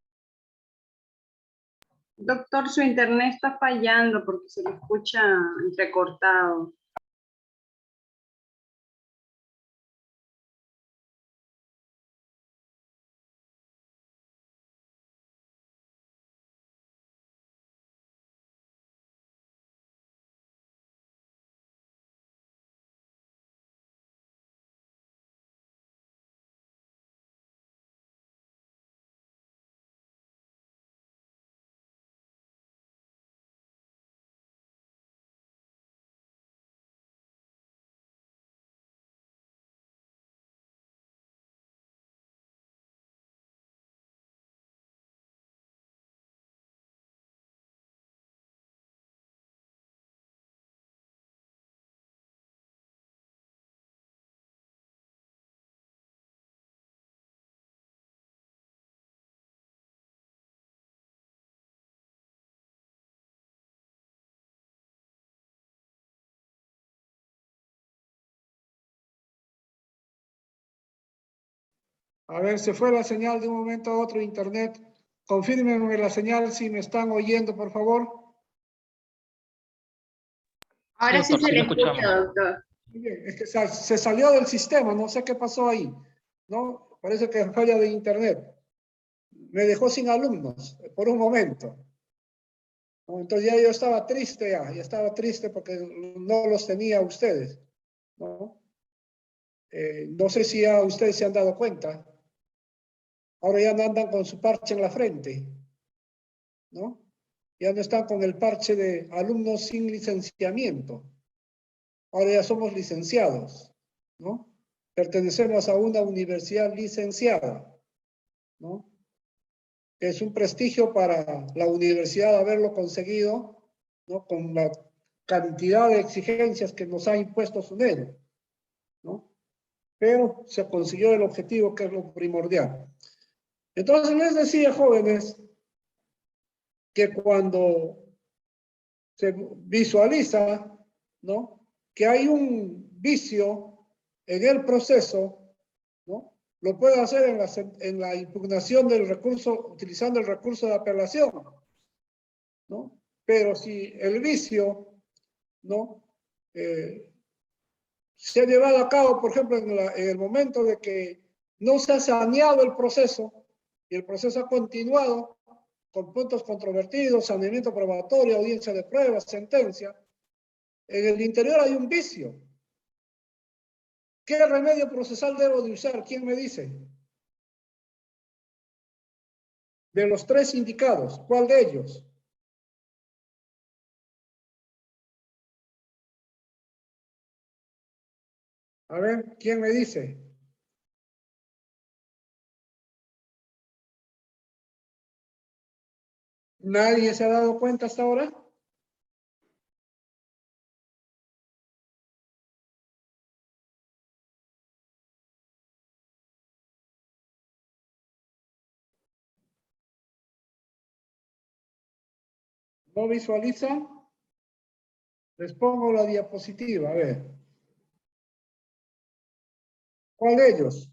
Doctor, su internet está fallando porque se le escucha entrecortado. a ver, se fue la señal de un momento a otro, internet. Confírmenme la señal si me están oyendo, por favor. Ahora sí doctor, se sí le lo escuchamos. escucha, doctor. Muy bien, es que se salió del sistema, no sé qué pasó ahí, ¿no? Parece que falla de internet. Me dejó sin alumnos por un momento, ¿no? Entonces ya yo estaba triste, ya estaba triste porque no los tenía a ustedes, ¿no? No sé si ya ustedes se han dado cuenta. Ahora ya no andan con su parche en la frente, ¿no? Ya no están con el parche de alumnos sin licenciamiento. Ahora ya somos licenciados, ¿no? Pertenecemos a una universidad licenciada, ¿no? Es un prestigio para la universidad haberlo conseguido, ¿no? Con la cantidad de exigencias que nos ha impuesto SUNEDU, ¿no? Pero se consiguió el objetivo, que es lo primordial. Entonces les decía, jóvenes, que cuando se visualiza, ¿no?, que hay un vicio en el proceso, ¿no?, lo puede hacer en la impugnación del recurso, utilizando el recurso de apelación, ¿no? Pero si el vicio, ¿no?, se ha llevado a cabo, por ejemplo, en el momento de que no se ha saneado el proceso y el proceso ha continuado con puntos controvertidos, saneamiento probatorio, audiencia de pruebas, sentencia, en el interior hay un vicio. ¿Qué remedio procesal debo de usar? ¿Quién me dice? De los tres indicados, ¿cuál de ellos? A ver, ¿quién me dice? ¿Nadie se ha dado cuenta hasta ahora? ¿No visualizan? Les pongo la diapositiva, a ver. ¿Cuál de ellos?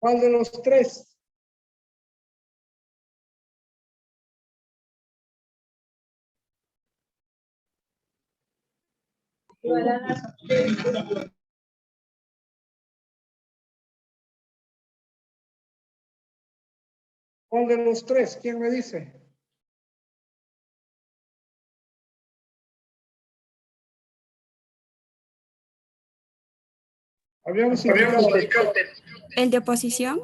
¿Cuál de los tres? ¿Cuál de los tres? ¿Quién me dice? Habíamos indicado, ¿El de oposición?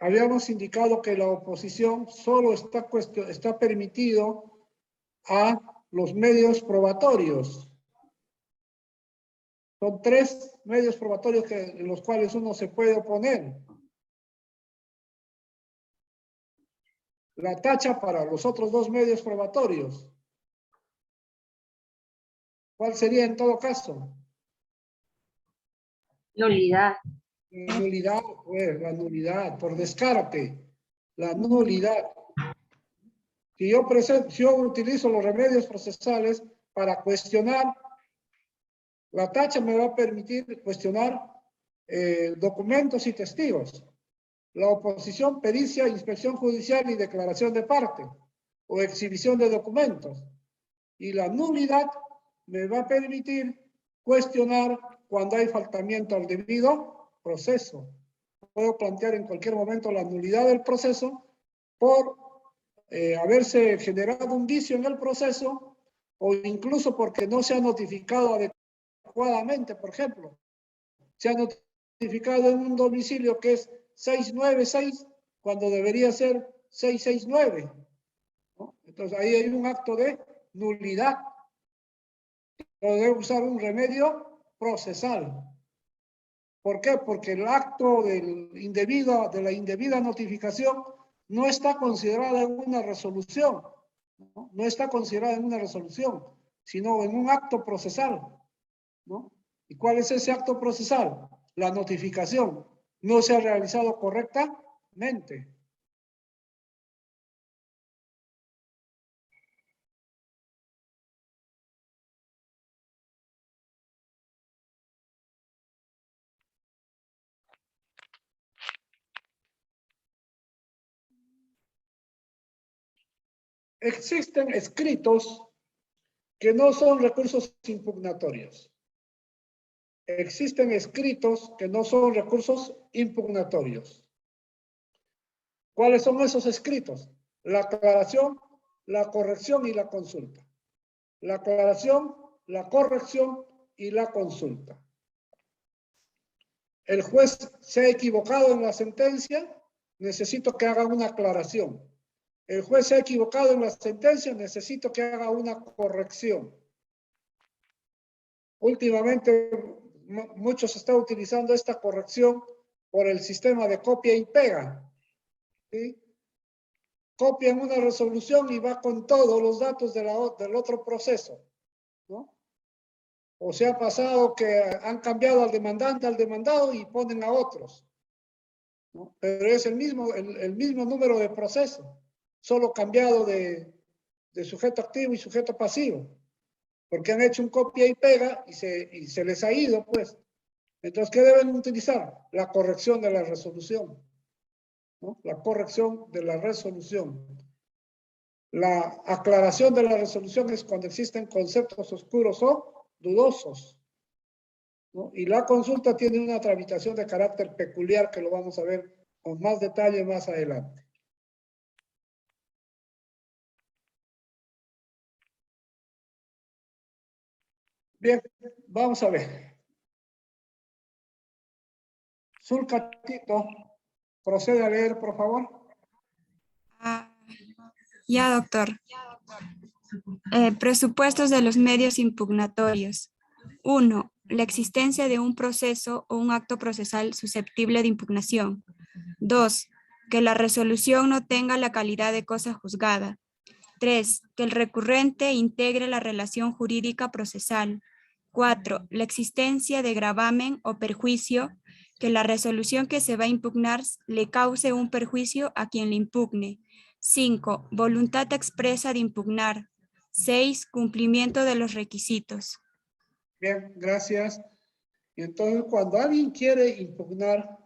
habíamos indicado que la oposición solo está permitido a los medios probatorios. Son 3 medios probatorios en los cuales uno se puede oponer. La tacha para los otros 2 medios probatorios. ¿Cuál sería en todo caso? Nulidad. Nulidad, pues, la nulidad, por descarte, la nulidad. Si yo utilizo los remedios procesales para cuestionar, la tacha me va a permitir cuestionar documentos y testigos. La oposición, pericia, inspección judicial y declaración de parte, o exhibición de documentos. Y la nulidad me va a permitir cuestionar cuando hay faltamiento al debido proceso. Puedo plantear en cualquier momento la nulidad del proceso por haberse generado un vicio en el proceso o incluso porque no se ha notificado adecuadamente, por ejemplo. Se ha notificado en un domicilio que es 696 cuando debería ser 669. ¿No? Entonces ahí hay un acto de nulidad. Debe usar un remedio procesal. ¿Por qué? Porque el acto de la indebida notificación no está considerada en una resolución. No está considerada en una resolución, sino en un acto procesal. ¿No? ¿Y cuál es ese acto procesal? La notificación no se ha realizado correctamente. Existen escritos que no son recursos impugnatorios. Existen escritos que no son recursos impugnatorios. ¿Cuáles son esos escritos? La aclaración, la corrección y la consulta. La aclaración, la corrección y la consulta. El juez se ha equivocado en la sentencia, necesito que haga una aclaración. El juez se ha equivocado en la sentencia, necesito que haga una corrección. Últimamente, muchos están utilizando esta corrección por el sistema de copia y pega. ¿Sí? Copian una resolución y va con todos los datos del otro proceso, ¿no? O se ha pasado que han cambiado al demandante al demandado y ponen a otros, ¿no? Pero es el mismo número de proceso, solo cambiado de sujeto activo y sujeto pasivo, porque han hecho un copia y pega y se les ha ido, pues. Entonces, ¿qué deben utilizar? La corrección de la resolución, ¿no? La corrección de la resolución. La aclaración de la resolución es cuando existen conceptos oscuros o dudosos, ¿no? Y la consulta tiene una tramitación de carácter peculiar que lo vamos a ver con más detalle más adelante. Bien, vamos a ver. Zulka Tito, procede a leer, por favor. Ya, doctor. Presupuestos de los medios impugnatorios. 1. La existencia de un proceso o un acto procesal susceptible de impugnación. 2. Que la resolución no tenga la calidad de cosa juzgada. 3. Que el recurrente integre la relación jurídica procesal. 4. La existencia de gravamen o perjuicio, que la resolución que se va a impugnar le cause un perjuicio a quien le impugne. 5. Voluntad expresa de impugnar. 6. Cumplimiento de los requisitos. Bien, gracias. Y entonces, cuando alguien quiere impugnar,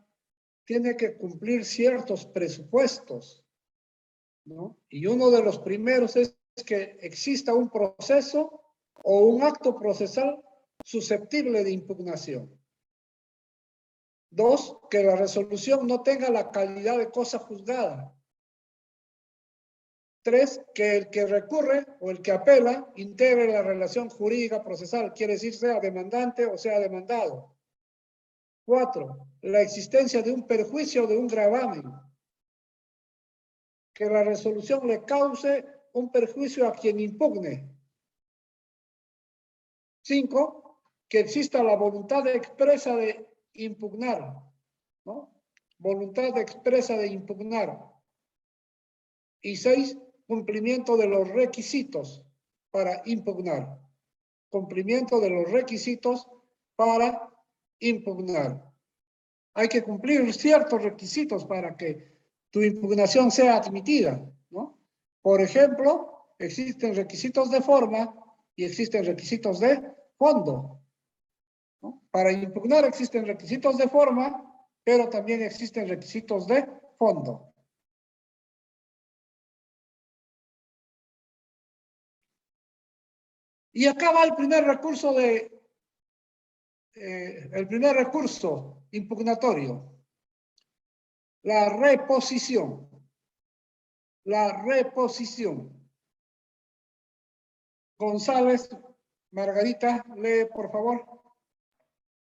tiene que cumplir ciertos presupuestos, ¿no? Y uno de los primeros es que exista un proceso o un acto procesal susceptible de impugnación. 2, que la resolución no tenga la calidad de cosa juzgada. 3, que el que recurre o el que apela integre la relación jurídica procesal, quiere decir sea demandante o sea demandado. 4, la existencia de un perjuicio o de un gravamen. Que la resolución le cause un perjuicio a quien impugne. 5, que exista la voluntad expresa de impugnar, ¿no? Voluntad expresa de impugnar. Y 6, cumplimiento de los requisitos para impugnar. Cumplimiento de los requisitos para impugnar. Hay que cumplir ciertos requisitos para que tu impugnación sea admitida, ¿no? Por ejemplo, existen requisitos de forma y existen requisitos de fondo, ¿no? Para impugnar existen requisitos de forma, pero también existen requisitos de fondo. Y acá va el primer recurso impugnatorio. La reposición. La reposición. González, Margarita, lee por favor.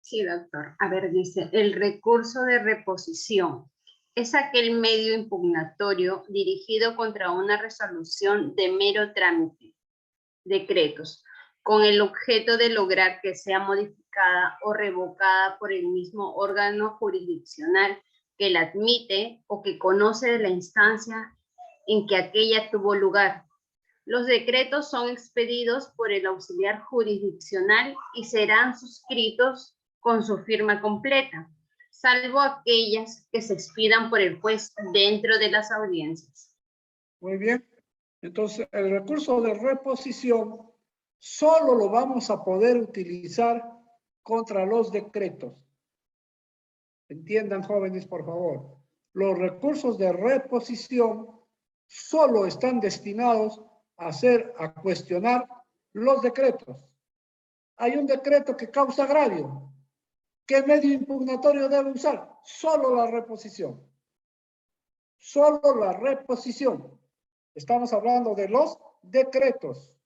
Sí, doctor. A ver, dice, el recurso de reposición es aquel medio impugnatorio dirigido contra una resolución de mero trámite, decretos, con el objeto de lograr que sea modificada o revocada por el mismo órgano jurisdiccional que la admite o que conoce de la instancia en que aquella tuvo lugar. Los decretos son expedidos por el auxiliar jurisdiccional y serán suscritos con su firma completa, salvo aquellas que se expidan por el juez dentro de las audiencias. Muy bien. Entonces, el recurso de reposición solo lo vamos a poder utilizar contra los decretos. Entiendan, jóvenes, por favor. Los recursos de reposición solo están destinados a cuestionar los decretos. Hay un decreto que causa agravio. ¿Qué medio impugnatorio debe usar? Solo la reposición. Solo la reposición. Estamos hablando de los decretos.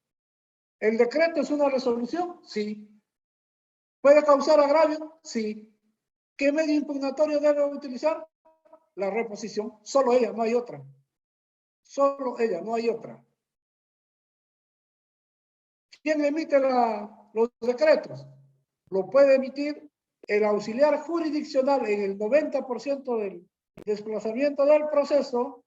¿El decreto es una resolución? Sí. ¿Puede causar agravio? Sí. ¿Qué medio impugnatorio debe utilizar? La reposición. Solo ella, no hay otra. Solo ella, no hay otra. ¿Quién emite los decretos? Lo puede emitir el auxiliar jurisdiccional en el 90% del desplazamiento del proceso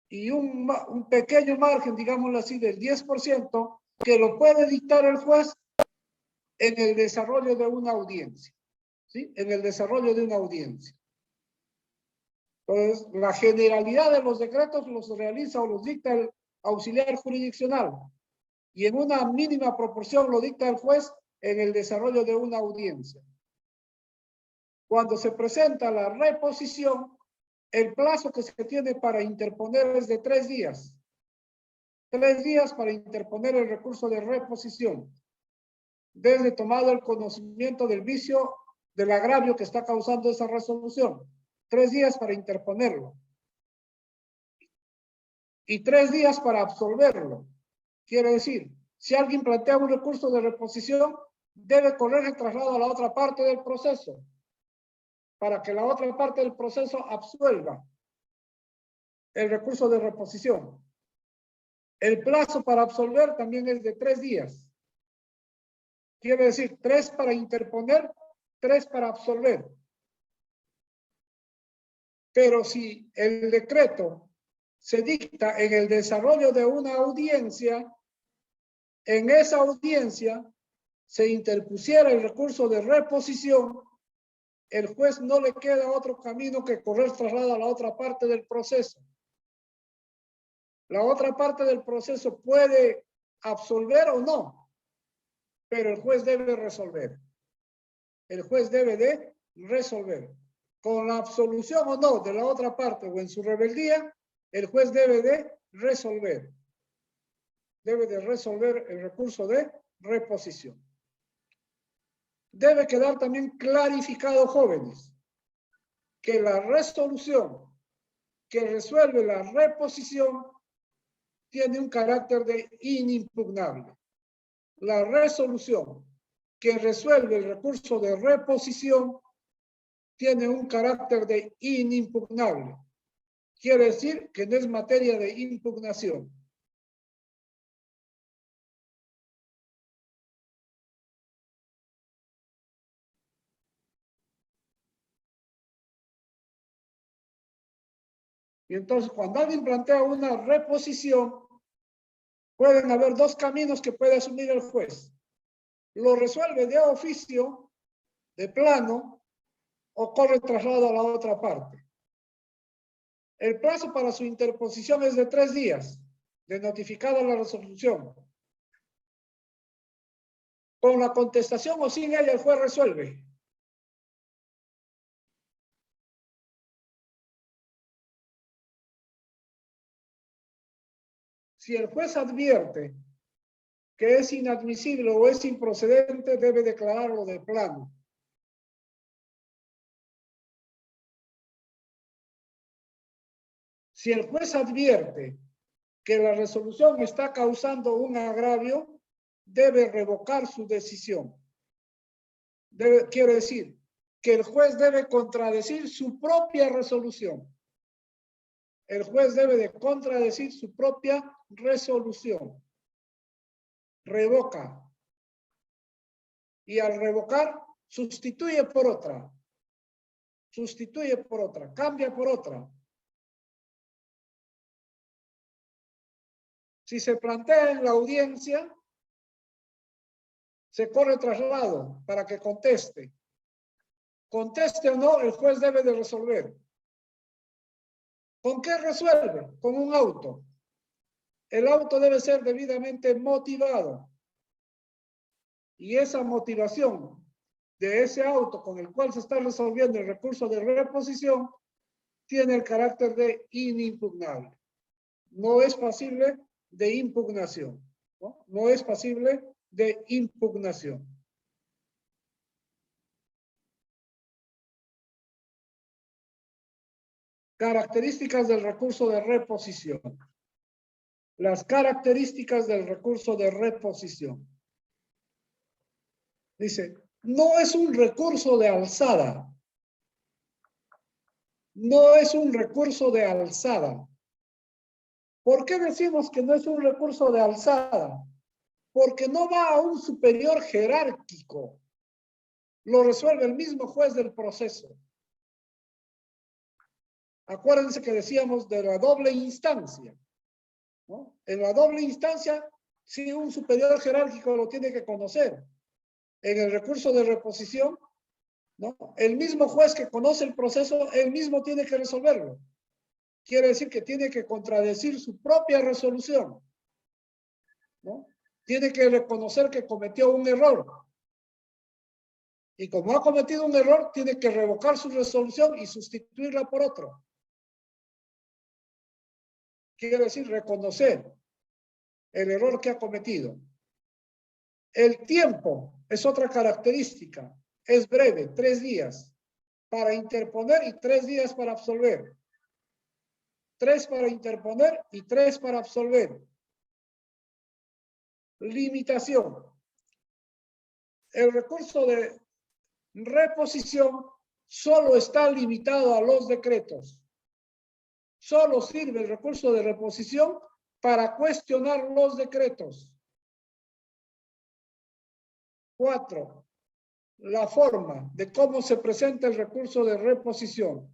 y un pequeño margen, digámoslo así, del 10% que lo puede dictar el juez en el desarrollo de una audiencia. ¿Sí? En el desarrollo de una audiencia. Entonces, la generalidad de los decretos los realiza o los dicta el auxiliar jurisdiccional y en una mínima proporción lo dicta el juez en el desarrollo de una audiencia. Cuando se presenta la reposición, el plazo que se tiene para interponer es de 3 días. 3 días para interponer el recurso de reposición, desde tomado el conocimiento del vicio del agravio que está causando esa resolución. 3 días para interponerlo. Y 3 días para absolverlo. Quiere decir, si alguien plantea un recurso de reposición, debe correr el traslado a la otra parte del proceso, para que la otra parte del proceso absuelva el recurso de reposición. El plazo para absolver también es de 3 días. Quiere decir, 3 para interponer, 3 para absolver. Pero si el decreto se dicta en el desarrollo de una audiencia, en esa audiencia se interpusiera el recurso de reposición, el juez no le queda otro camino que correr traslado a la otra parte del proceso. La otra parte del proceso puede absolver o no, pero el juez debe resolver. El juez debe de resolver. Con la absolución o no de la otra parte o en su rebeldía, el juez debe de resolver. Debe de resolver el recurso de reposición. Debe quedar también clarificado, jóvenes, que la resolución que resuelve la reposición tiene un carácter de inimpugnable. La resolución que resuelve el recurso de reposición tiene un carácter de inimpugnable. Quiere decir que no es materia de impugnación. Y entonces, cuando alguien plantea una reposición, pueden haber dos caminos que puede asumir el juez. Lo resuelve de oficio, de plano, o corre traslado a la otra parte. El plazo para su interposición es de 3 días, de notificada la resolución. Con la contestación o sin ella, el juez resuelve. Si el juez advierte que es inadmisible o es improcedente, debe declararlo de plano. Si el juez advierte que la resolución está causando un agravio, debe revocar su decisión. Quiere decir que el juez debe contradecir su propia resolución. El juez debe de contradecir su propia resolución. Revoca. Y al revocar, sustituye por otra. Sustituye por otra. Cambia por otra. Si se plantea en la audiencia, se corre traslado para que conteste. Conteste o no, el juez debe de resolver. ¿Con qué resuelve? Con un auto. El auto debe ser debidamente motivado. Y esa motivación de ese auto con el cual se está resolviendo el recurso de reposición tiene el carácter de inimpugnable. No es pasible de impugnación. No es pasible de impugnación. Características del recurso de reposición. Las características del recurso de reposición. Dice, no es un recurso de alzada. No es un recurso de alzada. ¿Por qué decimos que no es un recurso de alzada? Porque no va a un superior jerárquico. Lo resuelve el mismo juez del proceso. Acuérdense que decíamos de la doble instancia, ¿no? En la doble instancia, sí, un superior jerárquico lo tiene que conocer. En el recurso de reposición, ¿no? El mismo juez que conoce el proceso, él mismo tiene que resolverlo. Quiere decir que tiene que contradecir su propia resolución, ¿no? Tiene que reconocer que cometió un error. Y como ha cometido un error, tiene que revocar su resolución y sustituirla por otro. Quiere decir reconocer el error que ha cometido. El tiempo es otra característica. Es breve, 3 días para interponer y 3 días para absolver. 3 para interponer y 3 para absolver. Limitación. El recurso de reposición solo está limitado a los decretos. Solo sirve el recurso de reposición para cuestionar los decretos. 4. La forma de cómo se presenta el recurso de reposición.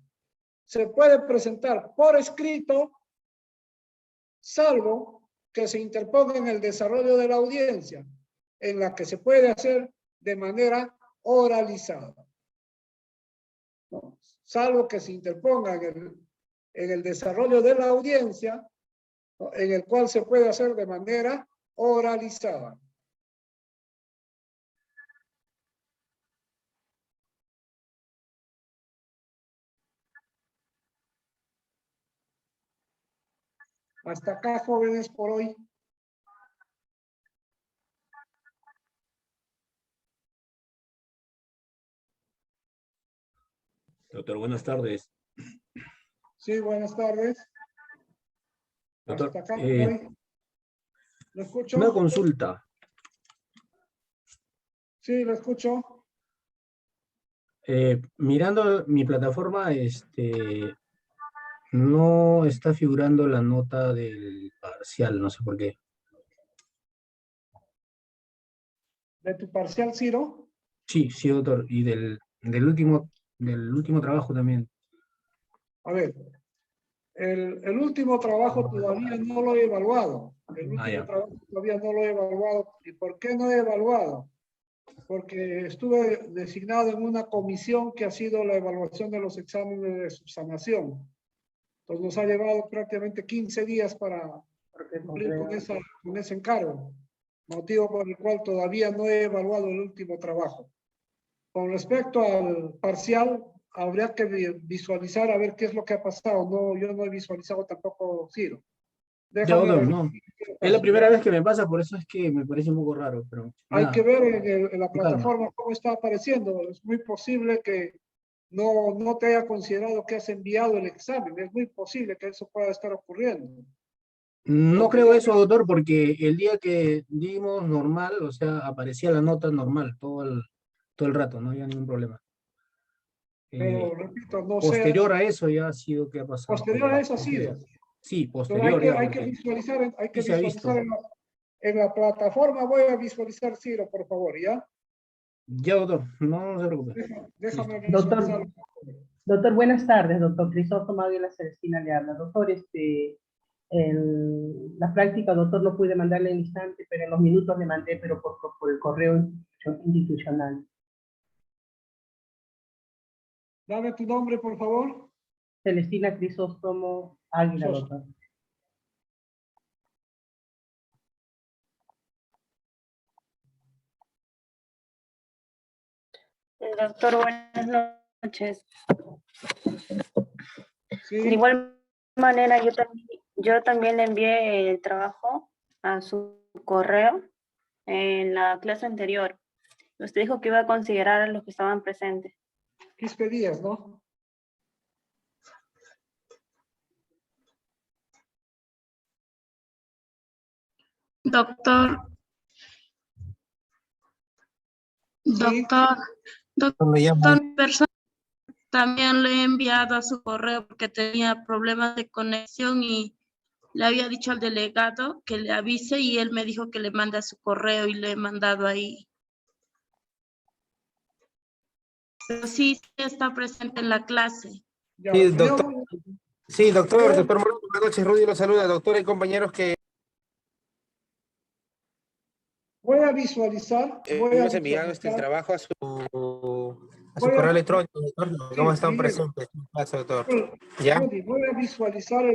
Se puede presentar por escrito, salvo que se interponga en el desarrollo de la audiencia, en la que se puede hacer de manera oralizada. ¿No? Salvo que se interponga en el desarrollo de la audiencia, ¿no? En el cual se puede hacer de manera oralizada. Hasta acá, jóvenes, por hoy. Doctor, buenas tardes. Sí, buenas tardes. Doctor, Hasta acá voy. ¿Lo escucho? una consulta. Sí, lo escucho. Mirando mi plataforma, no está figurando la nota del parcial, no sé por qué. ¿De tu parcial, Ciro? Sí, sí, doctor. Y del último trabajo también. A ver, el último trabajo todavía no lo he evaluado. El último Ya. trabajo todavía no lo he evaluado. ¿Y por qué no he evaluado? Porque estuve designado en una comisión que ha sido la evaluación de los exámenes de subsanación. Entonces nos ha llevado prácticamente 15 días para cumplir con ese encargo, motivo por el cual todavía no he evaluado el último trabajo. Con respecto al parcial, habría que visualizar a ver qué es lo que ha pasado. No, yo no he visualizado tampoco, Ciro. Ya, Déjame doctor, revisar no. qué Es la pasa, primera ¿ya? vez que me pasa, por eso es que me parece un poco raro, pero Hay que nada, ver en la con calma. plataforma cómo está apareciendo. Es muy posible que no te haya considerado que has enviado el examen. Es muy posible que eso pueda estar ocurriendo. No creo eso, doctor, porque el día que dimos normal, o sea, aparecía la nota normal todo el rato, no había ningún problema. Pero repito, no sé, Posterior a eso ya ha sido que ha pasado. posterior a eso ha sido. Sí, Entonces posterior ya, hay que porque visualizar, sí se ha visto. en la plataforma. Voy a visualizar, Ciro, por favor, ¿ya? Ya, doctor, no se preocupe. Déjame Listo. visualizar. Doctor, buenas tardes, doctor Crisóstomo Ávila Celestina le habla. Doctor, la práctica, doctor, no pude mandarle en instante, pero en los minutos le mandé, pero por el correo institucional. Dame tu nombre, por favor. Celestina Crisóstomo Águila, doctor. Doctor, buenas noches. Sí. De igual manera, yo también le envié el trabajo a su correo en la clase anterior. Usted dijo que iba a considerar a los que estaban presentes. 15 días, ¿no? Doctor, Sí. persona también le he enviado a su correo porque tenía problemas de conexión y le había dicho al delegado que le avise y él me dijo que le mande a su correo y le he mandado ahí. Pero sí está presente en la clase. Ya, Sí, doctor. yo Sí, doctor Moreno, buenas noches, Rudy lo saluda, doctor, hay compañeros que voy a visualizar. hemos enviado el trabajo a su correo electrónico, doctor, ¿cómo están presentes en clase, doctor? ¿Ya? Rudy, voy a visualizar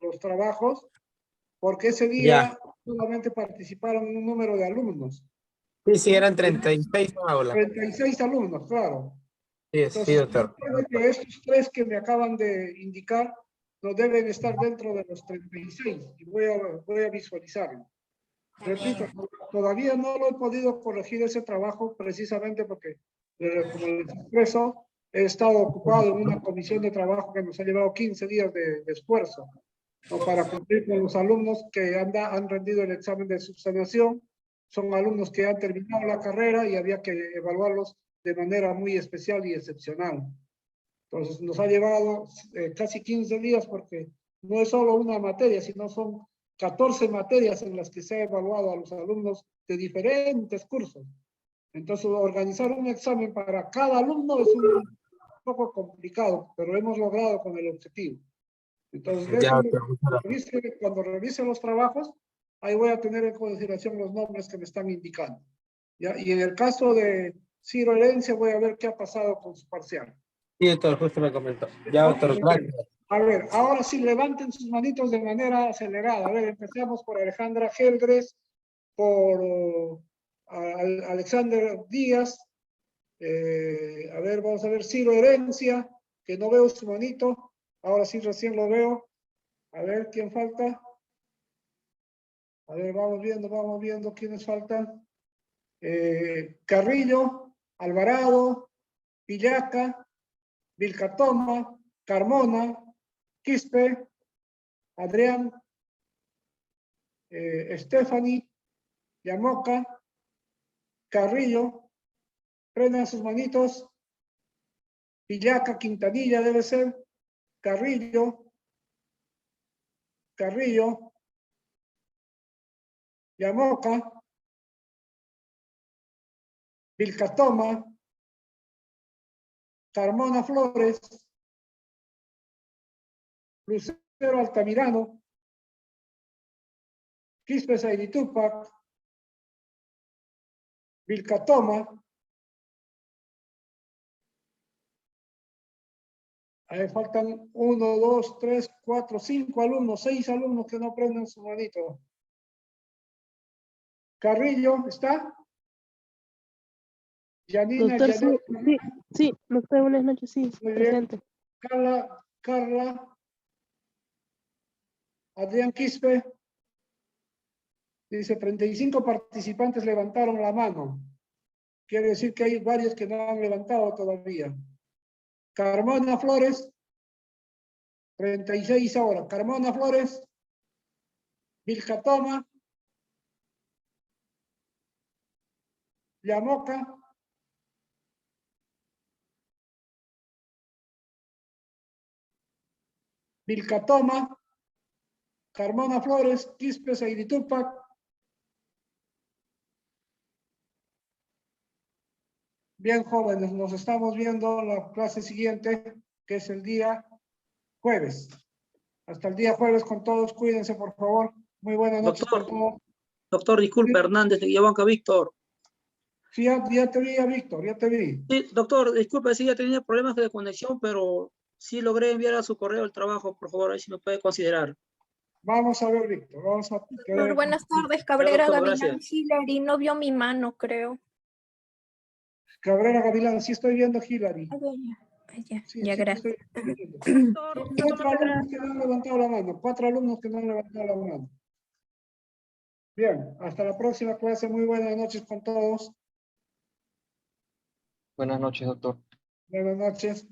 los trabajos, porque ese día Ya. solamente participaron un número de alumnos. Sí, eran 36 aulas. 36 alumnos, claro. Sí, Entonces, doctor. creo que estos 3 que me acaban de indicar no deben estar dentro de los 36 y voy a visualizarlo. Repito, todavía no lo he podido corregir ese trabajo precisamente porque, como les expreso, he estado ocupado en una comisión de trabajo que nos ha llevado 15 días de esfuerzo, ¿no? Para cumplir con los alumnos que han rendido el examen de subsanación. Son alumnos que han terminado la carrera y había que evaluarlos de manera muy especial y excepcional. Entonces nos ha llevado casi 15 días porque no es solo una materia, sino son 14 materias en las que se ha evaluado a los alumnos de diferentes cursos. Entonces organizar un examen para cada alumno es un poco complicado, pero hemos logrado con el objetivo. Entonces cuando revise los trabajos, ahí voy a tener en consideración los nombres que me están indicando. ¿Ya? Y en el caso de Ciro Herencia, voy a ver qué ha pasado con su parcial. Sí, doctor, justo me comentó. Ya, doctor, gracias. A ver, ahora sí levanten sus manitos de manera acelerada. A ver, empezamos por Alejandra Gelgres, por Alexander Díaz. A ver, vamos a ver, Ciro Herencia, que no veo su manito. Ahora sí recién lo veo. A ver, ¿quién falta? A ver, vamos viendo quiénes faltan. Carrillo, Alvarado, Pillaca, Vilcatoma, Carmona, Quispe, Adrián, Stephanie, Yamoca, Carrillo, prendan sus manitos, Villaca, Quintanilla debe ser, Carrillo, Yamoca, Vilcatoma, Carmona Flores, Lucero Altamirano, Quispe Saidi Tupac, Vilcatoma. Ahí faltan 1, 2, 3, 4, 5 alumnos, 6 alumnos que no prenden su manito. Carrillo, ¿está? Yanina, Doctor, Janet. sí, doctor, buenas noches, sí, Muy presente. bien. Carla, Adrián Quispe. Dice, 35 participantes levantaron la mano. Quiere decir que hay varios que no han levantado todavía. Carmona Flores, 36 ahora. Carmona Flores, Vilcatoma, Yamoca, Vilcatoma, Carmona Flores, Quispe Saidi Tupac. Bien, jóvenes, nos estamos viendo la clase siguiente, que es el día jueves. Hasta el día jueves con todos, cuídense por favor. Muy buenas noches con todos. Doctor, disculpe, Hernández de Villabanca, Víctor. Sí, ya te vi, Víctor, ya te vi. Sí, doctor, disculpe, sí, ya tenía problemas de conexión, pero sí logré enviar a su correo el trabajo, por favor, ahí si me puede considerar. Vamos a ver, Víctor, vamos a... Doctor, buenas tardes, Cabrera Doctor, Gavilán gracias. Hillary, no vio mi mano, creo. Cabrera Gavilán, sí estoy viendo Hillary. Sí, Ya, sí, gracias. estoy viendo. 4 alumnos que no han levantado la mano, 4 alumnos que no han levantado la mano. Bien, hasta la próxima clase, muy buenas noches con todos. Buenas noches, doctor. Buenas noches.